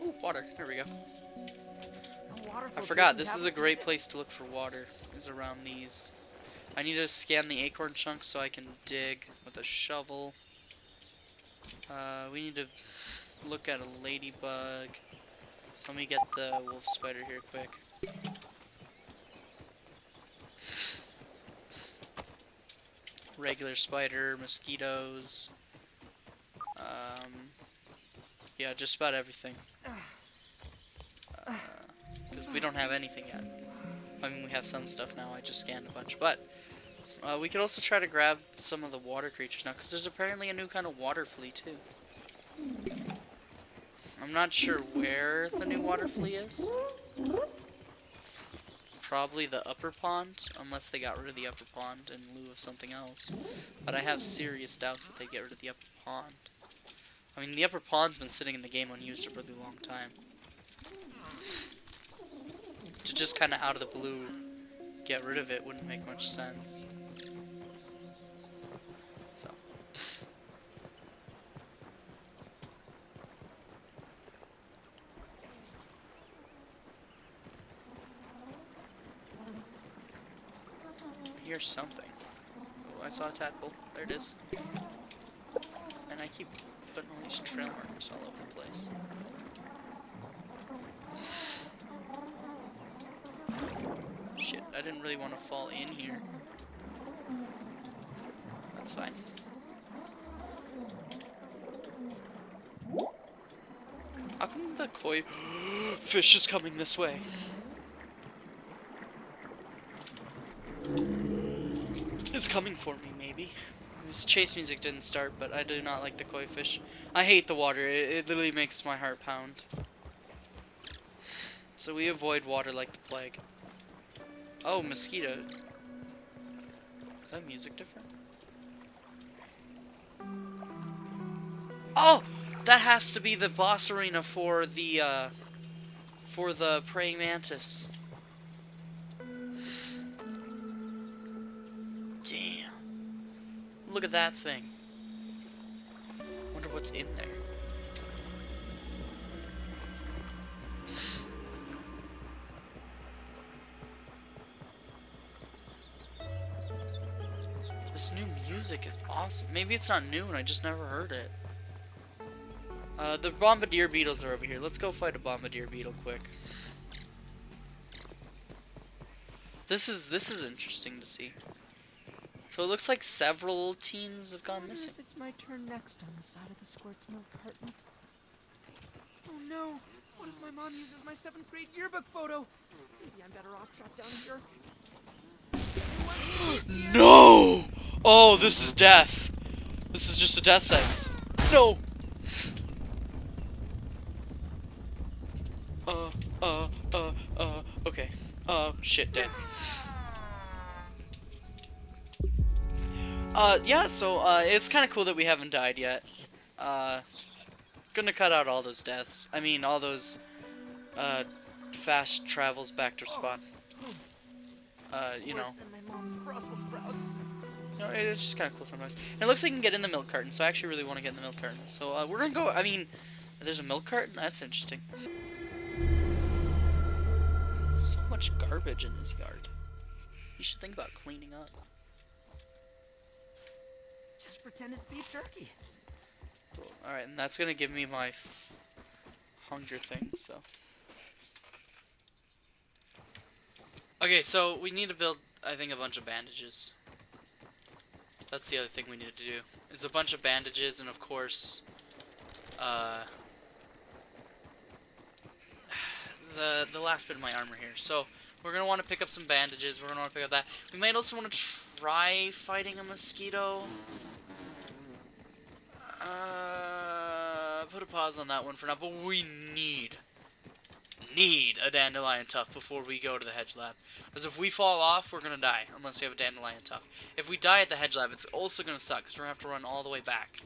Ooh, water. There we go. I forgot, this is a great place to look for water, is around these. I need to scan the acorn chunks so I can dig with a shovel. We need to look at a ladybug. Let me get the wolf spider here quick. Regular spider, mosquitoes. Yeah, just about everything. Because we don't have anything yet. I mean, we have some stuff now, I just scanned a bunch. But, we could also try to grab some of the water creatures now, because there's apparently a new kind of water flea, too. I'm not sure where the new water flea is. Probably the upper pond, unless they got rid of the upper pond in lieu of something else. But I have serious doubts that they get rid of the upper pond. I mean, the upper pond's been sitting in the game unused a really long time. To just kind of out of the blue get rid of it wouldn't make much sense. So. Here's something. Oh, I saw a tadpole. There it is. And I keep putting all these trail markers all over the place. Shit, I didn't really want to fall in here. That's fine. How come the koi fish is coming this way? It's coming for me, maybe. This chase music didn't start, but I do not like the koi fish. I hate the water. It literally makes my heart pound. So we avoid water like the plague. Oh, mosquito. Is that music different? Oh! That has to be the boss arena for the praying mantis. Damn. Look at that thing. Wonder what's in there. This new music is awesome. Maybe it's not new and I just never heard it. The bombardier beetles are over here. Let's go fight a bombardier beetle quick. This is interesting to see. So it looks like several teens have gone missing. If it's my turn next on the side of the Squirt's milk carton. Oh no! What if my mom uses my 7th grade yearbook photo? Maybe I'm better off trapped down here. No! Oh, this is death. This is just a death sentence. No! Okay. Shit, dead. Yeah, so, it's kind of cool that we haven't died yet. Gonna cut out all those deaths. I mean, all those, fast travels back to spawn. You know. Worse than my mom's Brussels sprouts. You know, it's just kind of cool sometimes. And it looks like you can get in the milk carton, so I actually really want to get in the milk carton. So, we're gonna go, I mean, there's a milk carton? That's interesting. So much garbage in this yard. You should think about cleaning up. Just pretend it's beef jerky. Cool. Alright, and that's gonna give me my hunger thing, so. Okay, so we need to build, I think, a bunch of bandages. That's the other thing we need to do. Is a bunch of bandages, and of course, the last bit of my armor here. So we're gonna want to pick up some bandages. We're gonna want to pick up that. We might also want to try fighting a mosquito. Put a pause on that one for now. But we need a dandelion tuft before we go to the hedge lab. Because if we fall off, we're gonna die unless we have a dandelion tuft. If we die at the hedge lab, it's also gonna suck because we're gonna have to run all the way back.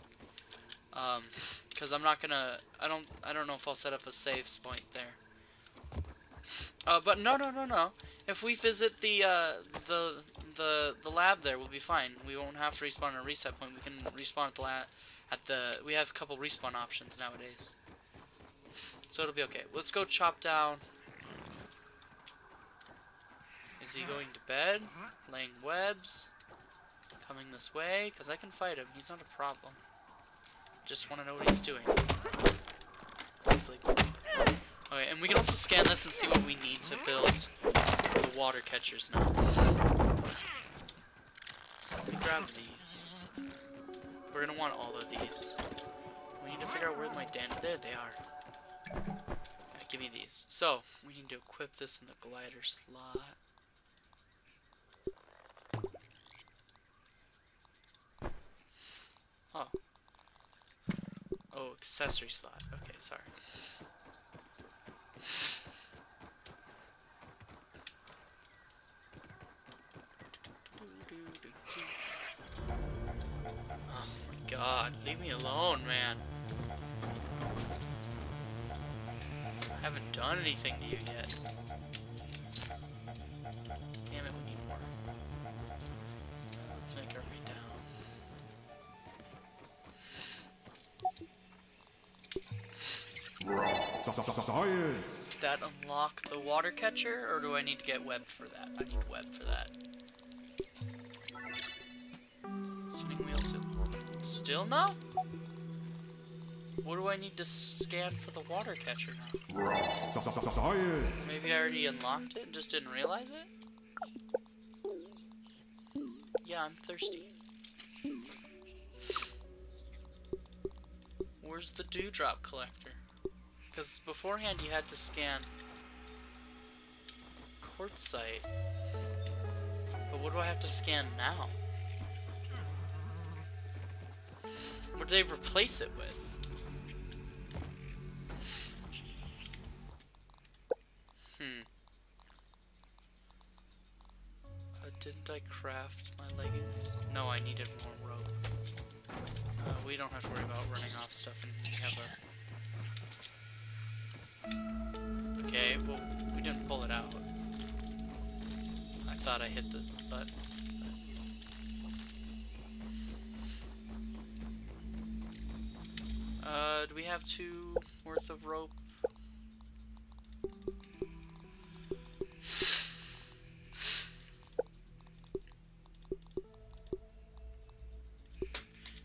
Because I'm not gonna. I don't know if I'll set up a save point there. But no. If we visit the lab there, we'll be fine. We won't have to respawn at a reset point. We can respawn at the lab. We have a couple respawn options nowadays. So it'll be okay. Let's go chop down. Is he going to bed? Laying webs? Coming this way? Because I can fight him. He's not a problem. Just want to know what he's doing. He's sleeping. Okay, and we can also scan this and see what we need to build the water catchers now. So let me grab these. We're gonna want all of these. We need to figure out where my there they are. Give me these. So, we need to equip this in the glider slot. Oh. Oh, accessory slot. Okay, sorry. Oh my god, leave me alone, man. I haven't done anything to you yet. Damn it, we need more. Let's make our way down. Did that unlock the water catcher, or do I need to get web for that? I need web for that. Spinning wheel still no? What do I need to scan for the water catcher now? Maybe I already unlocked it and just didn't realize it? Yeah, I'm thirsty. Where's the dewdrop collector? Because beforehand you had to scan quartzite. But what do I have to scan now? What do they replace it with? Didn't I craft my leggings? No, I needed more rope. We don't have to worry about running off stuff, and we have a... Okay, well, we didn't pull it out. I thought I hit the button. Do we have 2 worth of rope?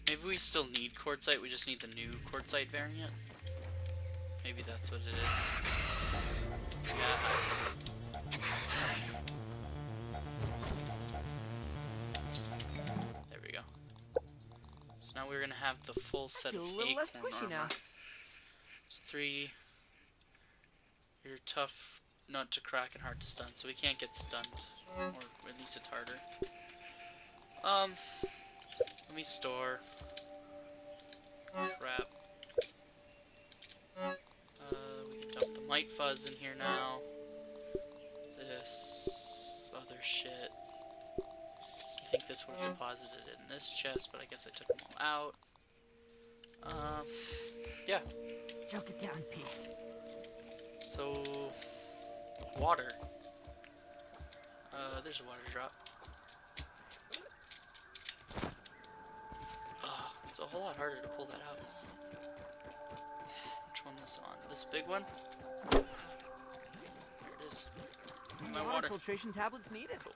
Maybe we still need quartzite, we just need the new quartzite variant. Maybe that's what it is. Yeah. There we go. So now we're gonna have the full set of a little less squishy armor. now. So 3. You're tough nut to crack and hard to stun, so we can't get stunned. Or at least it's harder. Let me store. Crap. We can dump the mite fuzz in here now. This other shit. I think this would have deposited it in this chest, but I guess I took them all out. Yeah. Choke it down, Pete. So, water. There's a water drop. It's a whole lot harder to pull that out. Which one is on? This big one? There it is. My water. Filtration tablets needed. Cool.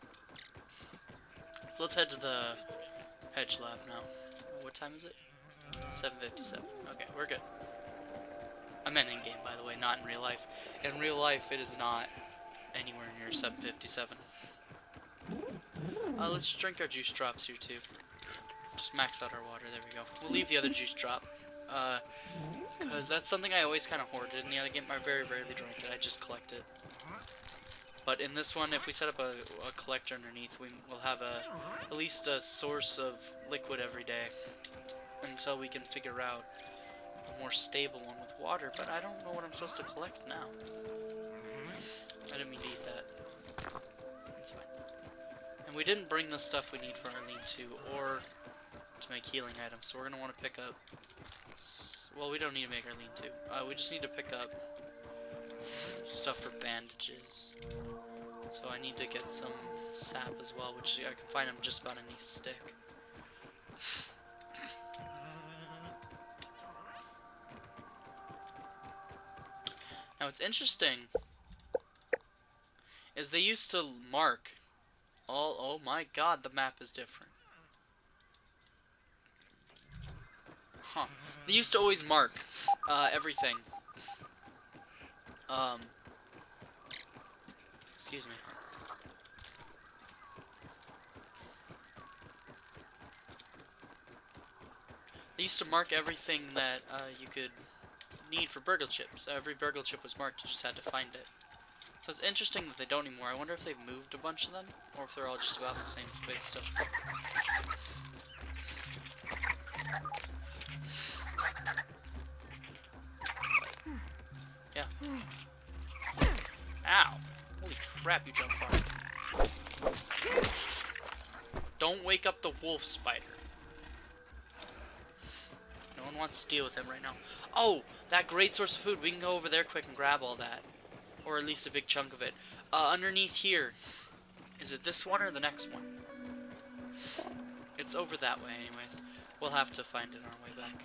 So let's head to the hedge lab now. What time is it? 7:57. Okay, we're good. I meant in game, by the way, not in real life. In real life, it is not anywhere near 757. Let's drink our juice drops here too. Just max out our water, there we go. We'll leave the other juice drop. Because that's something I always kind of hoarded in the other game. I very rarely drink it, I just collect it. But in this one, if we set up a collector underneath, we'll have at least a source of liquid every day. Until we can figure out a more stable one with water. But I don't know what I'm supposed to collect now. I didn't mean to eat that. It's fine. And we didn't bring the stuff we need for our lean-to or to make healing items. So we're going to want to pick up... Well, we don't need to make our lean-to. We just need to pick up stuff for bandages. So I need to get some sap as well, which I can find on just about any stick. Now what's interesting is they used to mark all, oh my god, the map is different. Huh. They used to always mark everything. Excuse me. They used to mark everything that you could need for burgle chips. Every burgle chip was marked, you just had to find it. So it's interesting that they don't anymore. I wonder if they've moved a bunch of them, or if they're all just about the same base stuff. Yeah. Ow! Holy crap, you jump far. Don't wake up the wolf spider. No one wants to deal with him right now. Oh! That great source of food. We can go over there quick and grab all that. Or at least a big chunk of it. Underneath here. Is it this one or the next one? It's over that way anyways. We'll have to find it on our way back.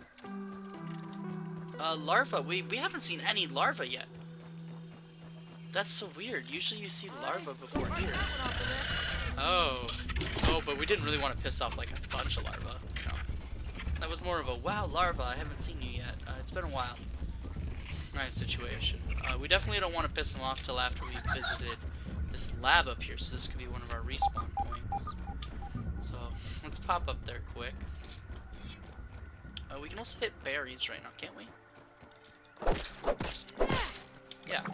Larva. We haven't seen any larva yet. That's so weird. Usually you see larva before here. Oh. Oh, but we didn't really want to piss off like a bunch of larva. No. That was more of a, wow, larva, I haven't seen you yet. It's been a while. Nice situation. We definitely don't want to piss them off till after we visited this lab up here, so this could be one of our respawn points. So, let's pop up there quick. We can also hit berries right now, can't we? Yeah.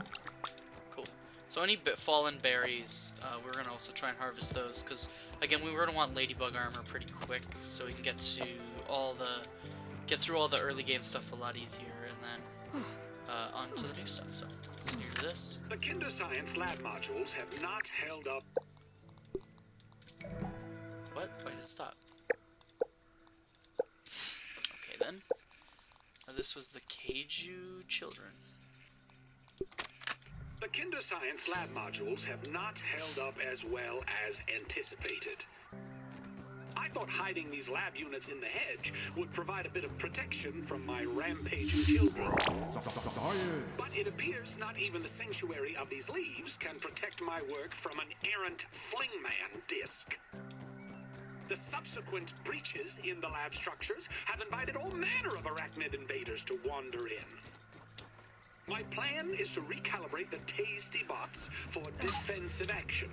Cool. So any fallen berries, we're going to also try and harvest those, because, again, we're going to want ladybug armor pretty quick, so we can get through all the early game stuff a lot easier, and then onto the new stuff. So let's do this. The Kinder Science lab modules have not held up. What? Why did it stop? Okay then. This was the Keiju children. The Kinder Science lab modules have not held up as well as anticipated. I thought hiding these lab units in the hedge would provide a bit of protection from my rampaging children. But it appears not even the sanctuary of these leaves can protect my work from an errant Flingman disc. The subsequent breaches in the lab structures have invited all manner of arachnid invaders to wander in. My plan is to recalibrate the tasty bots for defensive action.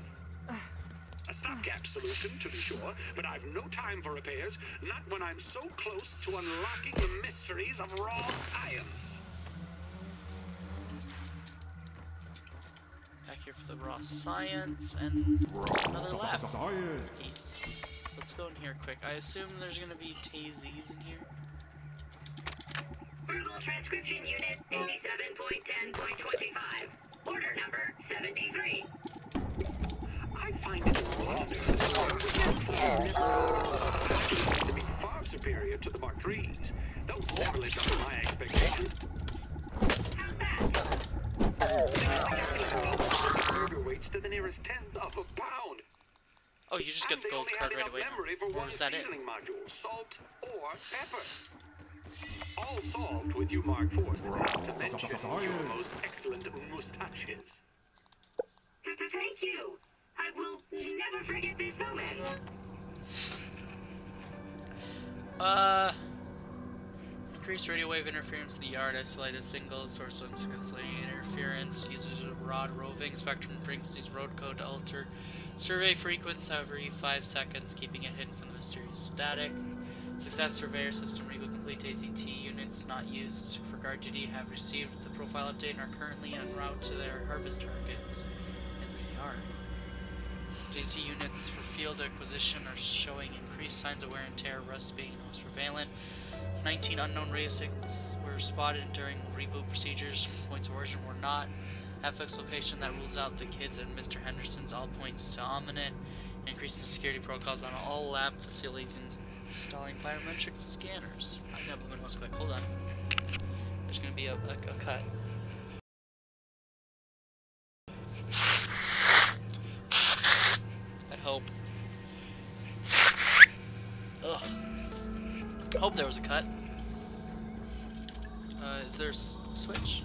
A stopgap solution, to be sure, but I've no time for repairs, not when I'm so close to unlocking the mysteries of raw science. Back here for the raw science and another lab piece. Let's go in here quick. I assume there's gonna be Tazies in here. Verbal transcription unit 87.10.25. Order number 73. I find it wonder to be far superior to the Mark IIIs. Those never lived up to my expectations. How's that? Burger weights to the nearest tenth of a pound. Oh, you just got the gold card right away. Or was that it? Module, salt or pepper. All solved with you Mark IVs, not to mention your most excellent mustaches. Thank you. I will never forget this moment. increased radio wave interference in the yard, isolated single source of interference, uses a broad roving spectrum frequencies road code to alter survey frequency every 5 seconds, keeping it hidden from the mysterious static. Success surveyor system Regal complete AZT units not used for guard duty have received the profile update and are currently en route to their harvest targets in the yard. AZT units for field acquisition are showing increased signs of wear and tear, rust being the most prevalent. 19 unknown radio signals were spotted during reboot procedures. Points of origin were not. FX location that rules out the kids and Mr. Henderson's all points to ominous. Increasing the security protocols on all lab facilities and installing biometric scanners. I'm gonna move most quick. Hold on. There's gonna be a cut. I hope. Ugh. I hope there was a cut. Is there a switch?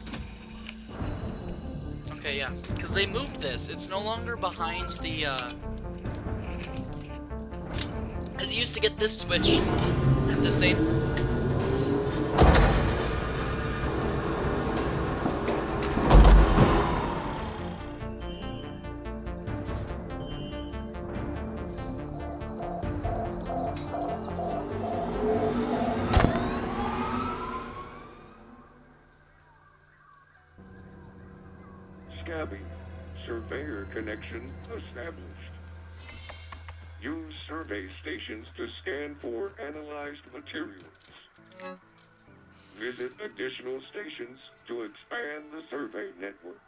Okay, yeah. Because they moved this. It's no longer behind the, as you used to get this switch. The same. Scabby. Surveyor connection established. Use survey stations to scan for analyzed materials. Visit additional stations to expand the survey network.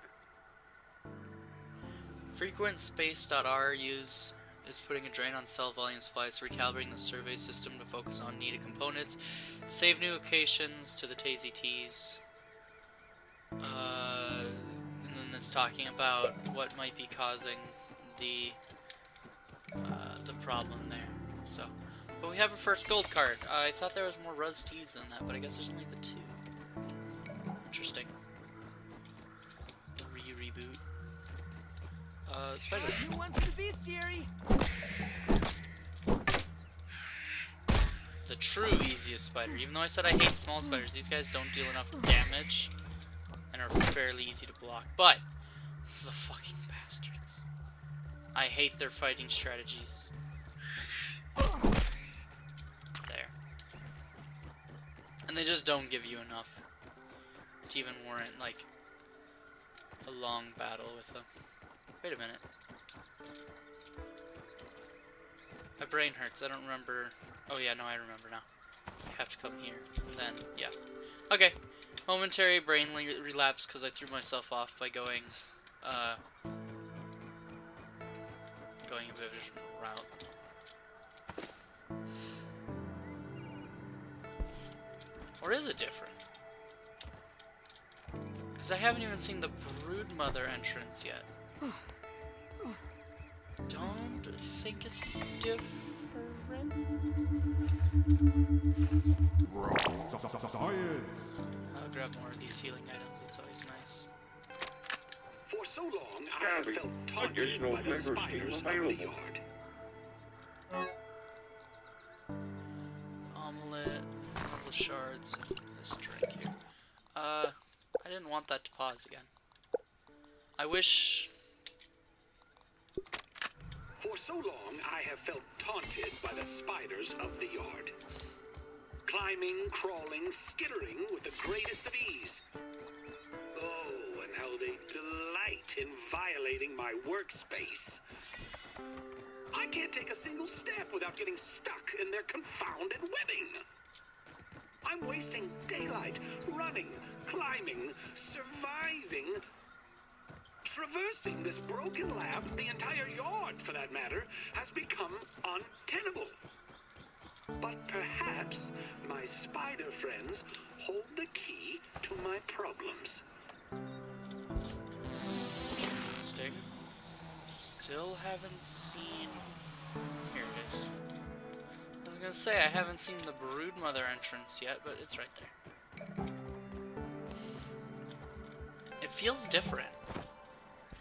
Frequent space.r use is putting a drain on cell volume supplies, recalibrating the survey system to focus on needed components, save new locations to the TZTs. And then it's talking about what might be causing the problem there. So, but we have a first gold card. I thought there was more Ruz Ts than that, but I guess there's only the 2. Interesting. Reboot. Spider. New one for the bestiary. The true easiest spider. Even though I said I hate small spiders, these guys don't deal enough damage and are fairly easy to block. But the fucking bastards. I hate their fighting strategies. There. And they just don't give you enough to even warrant, like, a long battle with them. Wait a minute. My brain hurts. I don't remember. Oh yeah, no, I remember now. I have to come here. Then, yeah. Okay. Momentary brain relapse because I threw myself off by going a bit of a different route. Or is it different? Because I haven't even seen the Broodmother entrance yet. Don't think it's different. I'll grab more of these healing items, that's always nice. For so long, I have felt taunted by the spiders of the yard. Omelette, all the shards, and this drink here. I didn't want that to pause again. I wish... For so long, I have felt taunted by the spiders of the yard. Climbing, crawling, skittering with the greatest of ease. Oh, and how they delight in violating my workspace. I can't take a single step without getting stuck in their confounded webbing. I'm wasting daylight, running, climbing, surviving, traversing this broken lab. The entire yard, for that matter, has become untenable. But perhaps my spider friends hold the key to my problems. Interesting. Still haven't seen... Here it is. I was gonna say, I haven't seen the Broodmother entrance yet, but it's right there. It feels different.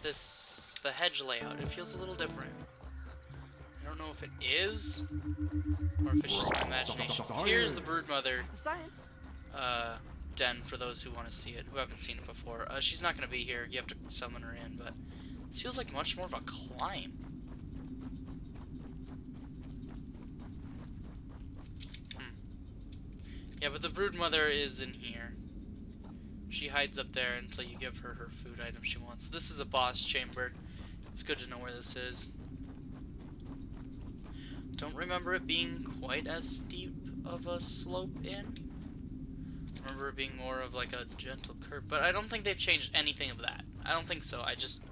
The hedge layout, it feels a little different. I don't know if it is, or if it's just my imagination. Here's the Broodmother. Science. den for those who want to see it, who haven't seen it before. She's not going to be here. You have to summon her in, but this feels like much more of a climb. Yeah, but the Broodmother is in here. She hides up there until you give her her food item she wants. So this is a boss chamber. It's good to know where this is. Don't remember it being quite as steep of a slope in. Remember it being more of like a gentle curve, but I don't think they've changed anything of that. I don't think so. I'm just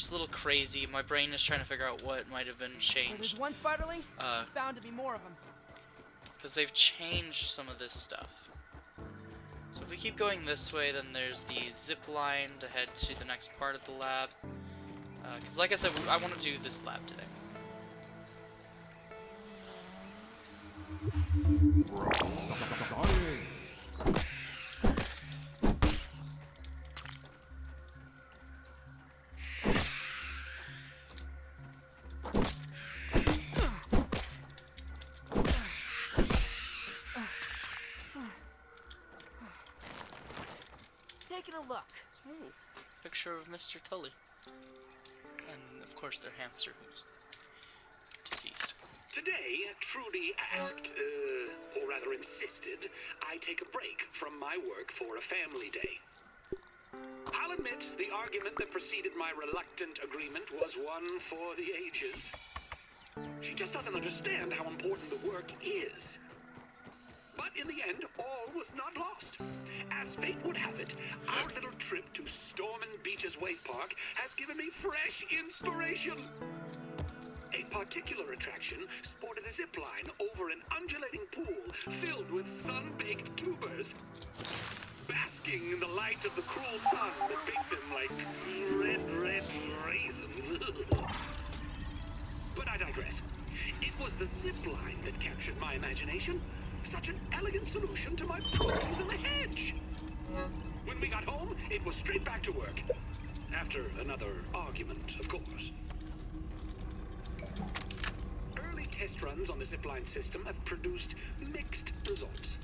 a little crazy. My brain is trying to figure out what might have been changed. There's one Spiderling. There's bound to be more of them. Because they've changed some of this stuff. So if we keep going this way, then there's the zip line to head to the next part of the lab. Because like I said, I want to do this lab today. Taking a look. Ooh, picture of Mr. Tully. And of course their hamster who's deceased. Today, Trudy asked, or rather insisted, I take a break from my work for a family day. I'll admit, the argument that preceded my reluctant agreement was one for the ages. She just doesn't understand how important the work is. But in the end, all was not lost. As fate would have it, our little trip to Stormin Beach's Wave Park has given me fresh inspiration. A particular attraction sported a zip line over an undulating pool filled with sun-baked tubers, basking in the light of the cruel sun that baked them like red raisins. But I digress. It was the zip line that captured my imagination. Such an elegant solution to my problems in the hedge. When we got home, it was straight back to work. After another argument, of course. Early test runs on the zipline system have produced mixed results.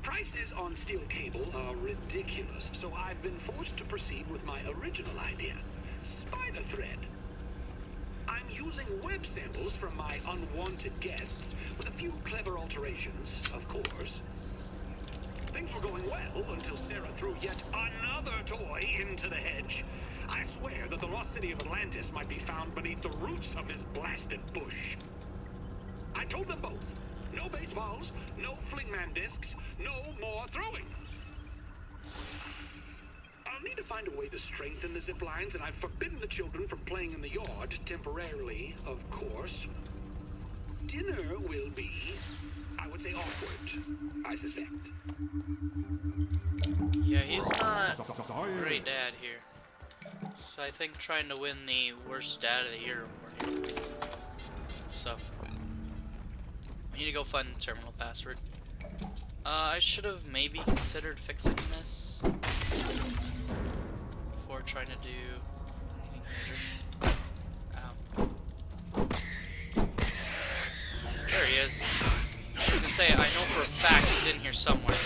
Prices on steel cable are ridiculous, so I've been forced to proceed with my original idea, spider thread. I'm using web samples from my unwanted guests with a few clever alterations, of course. Things were going well until Sarah threw yet another toy into the hedge. I swear that the lost city of Atlantis might be found beneath the roots of this blasted bush. I told them both, no baseballs, no flingman discs, no more throwing. I'll need to find a way to strengthen the zip lines, and I've forbidden the children from playing in the yard, temporarily, of course. Dinner will be, I would say, awkward, I suspect. Yeah, he's not a great dad here. So I think trying to win the worst dad of the year award. So we need to go find the terminal password. I should have maybe considered fixing this before trying to do anything major. Ow. There he is. I was gonna say, I know for a fact he's in here somewhere.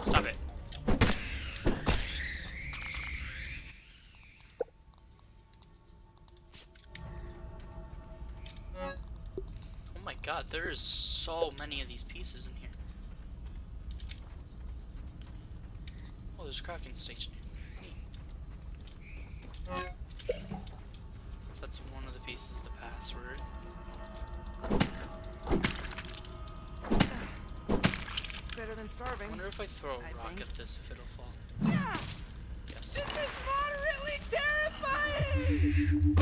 Stop it. Oh my god, there's so many of these pieces in here. Oh, there's a crafting station here. Neat. So that's one of the pieces of the password. Better than starving. I wonder if I throw a rock at this, if it'll fall. Yeah! Yes. This is moderately terrifying!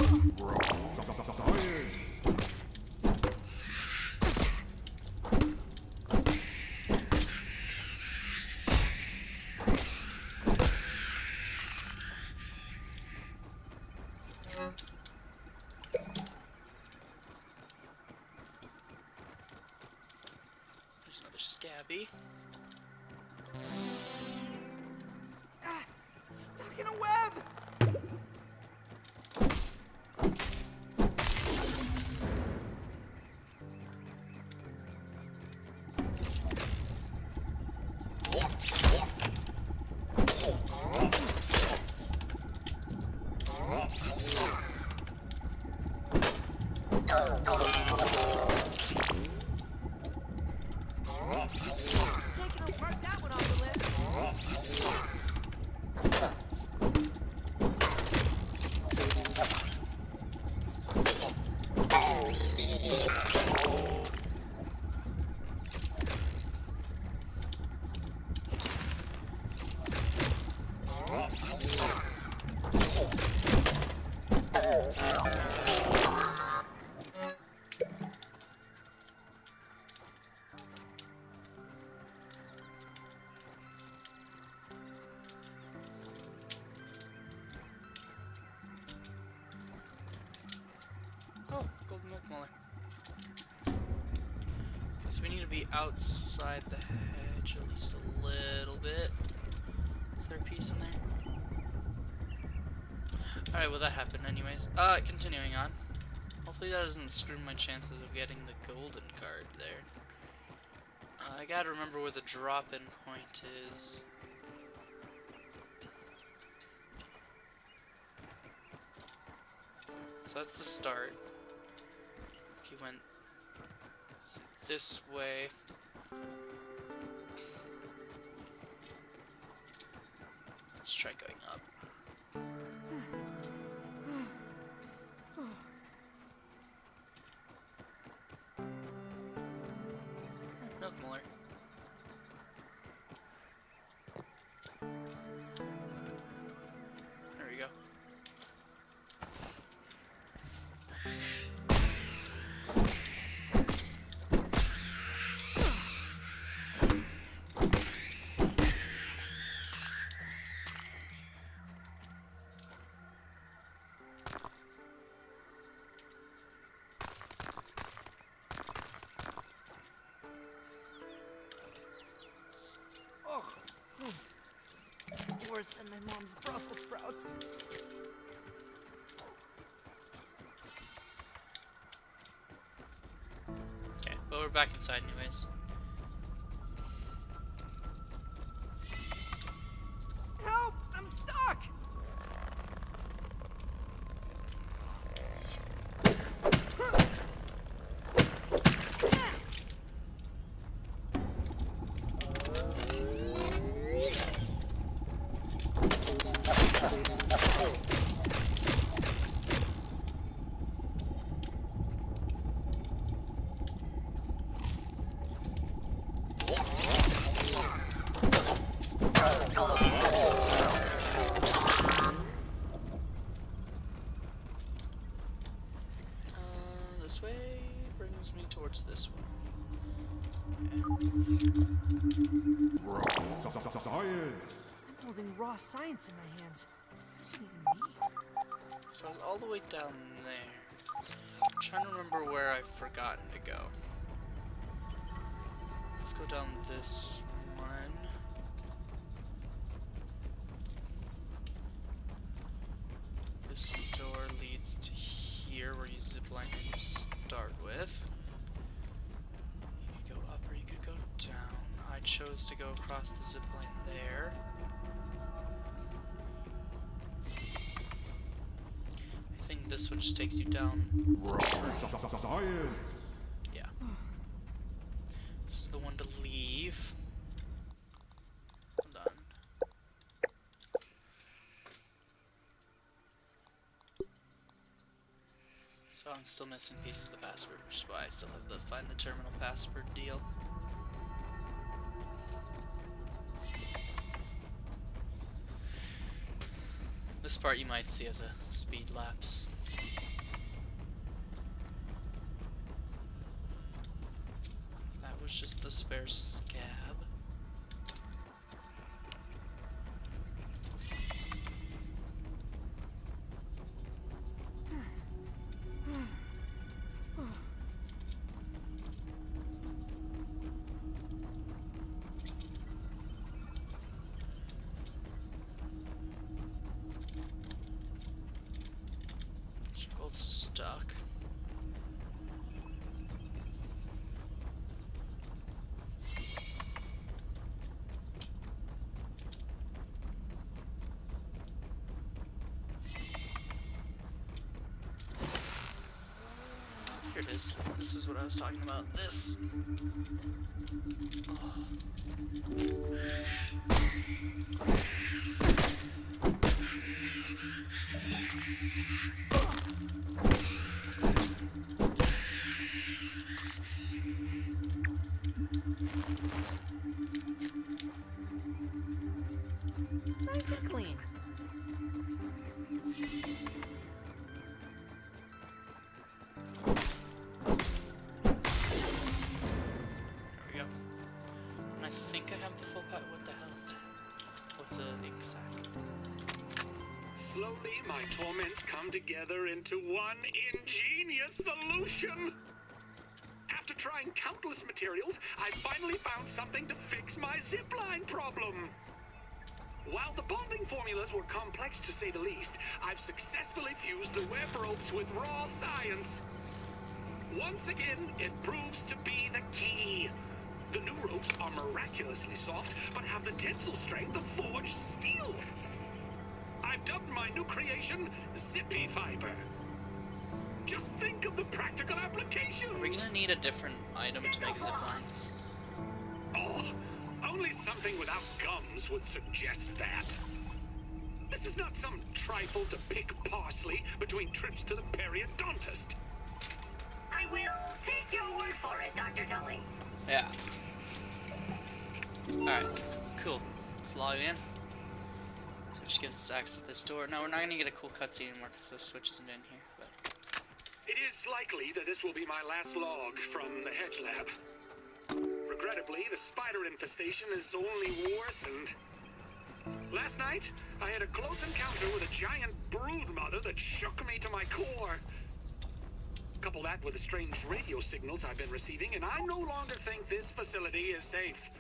Another scabby. Ah, stuck in a web! Taking apart that one off the list. Oh, golden milk molar. So we need to be outside the hedge at least a little bit. Is there a piece in there? Alright, well that happened anyways. Continuing on. Hopefully that doesn't screw my chances of getting the golden card there. I gotta remember where the drop-in point is. So that's the start. If you went this way, let's try going up. Milk molar. There we go. Worse than my mom's Brussels sprouts. Okay, but we're back inside anyways. Help! I'm stuck! This way brings me towards this one. I'm holding raw science in my hands. What does it even mean? So I was all the way down there. I'm trying to remember where I've forgotten to go. Let's go down this one. This door leads to here where you zipline to start with. You could go up or you could go down. I chose to go across the zipline there. I think this one just takes you down. Yeah. This is the one to leave. Hold on. So I'm still missing pieces of the password, which is why I still have the find the terminal password deal. This part you might see as a speed lapse. That was just the spare scab. stuck. Here it is. This is what I was talking about. This. Oh. Nice and clean. I think I have the full pack. What the hell is that? What's the exact? Slowly, my torments come together into one ingenious solution. After trying countless materials, I finally found something to fix my zipline problem. While the bonding formulas were complex to say the least, I've successfully fused the web ropes with raw science. Once again, it proves to be the key. The new ropes are miraculously soft, but have the tensile strength of forged steel. I've dubbed my new creation Zippy Fiber. Just think of the practical application. Are we gonna need a different item to make zip lines? Oh, only something without gums would suggest that. This is not some trifle to pick parsley between trips to the periodontist. I will take your word for it, Dr. Tully. Yeah. Alright, cool. Let's log in. So it just gives us access to this door. Now we're not gonna get a cool cutscene anymore because the switch isn't in here, but It is likely that this will be my last log from the Hedge Lab. Regrettably, the spider infestation has only worsened. Last night, I had a close encounter with a giant brood mother that shook me to my core. Couple that with the strange radio signals I've been receiving, and I no longer think this facility is safe.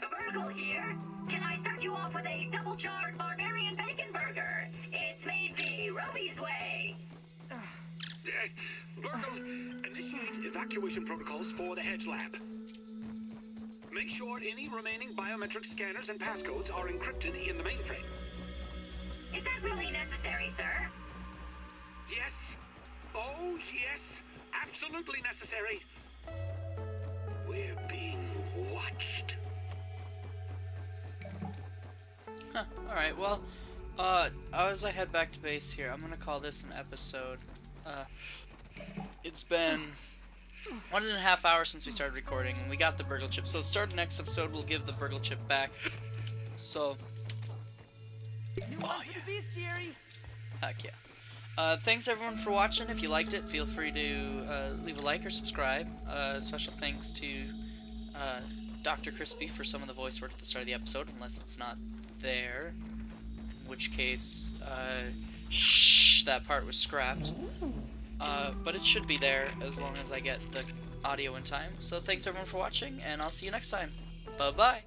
Burgle here. Can I start you off with a double-charred barbarian bacon burger? It's made the Roby's way. Burgle, initiate evacuation protocols for the Hedge Lab. Make sure any remaining biometric scanners and passcodes are encrypted in the mainframe. Is that really necessary, sir? Yes. Oh, yes. Absolutely necessary. We're being watched. huh, alright, well, as I head back to base here, I'm gonna call this an episode. It's been 1.5 hours since we started recording, and we got the Burgle Chip. So start the next episode, we'll give the Burgle Chip back. So, New one for the bestiary. heck yeah. Thanks everyone for watching. If you liked it, feel free to leave a like or subscribe. Special thanks to Dr. Crispy for some of the voice work at the start of the episode, unless it's not there. In which case, shh, that part was scrapped. But it should be there as long as I get the audio in time. So thanks everyone for watching, and I'll see you next time. Bye-bye!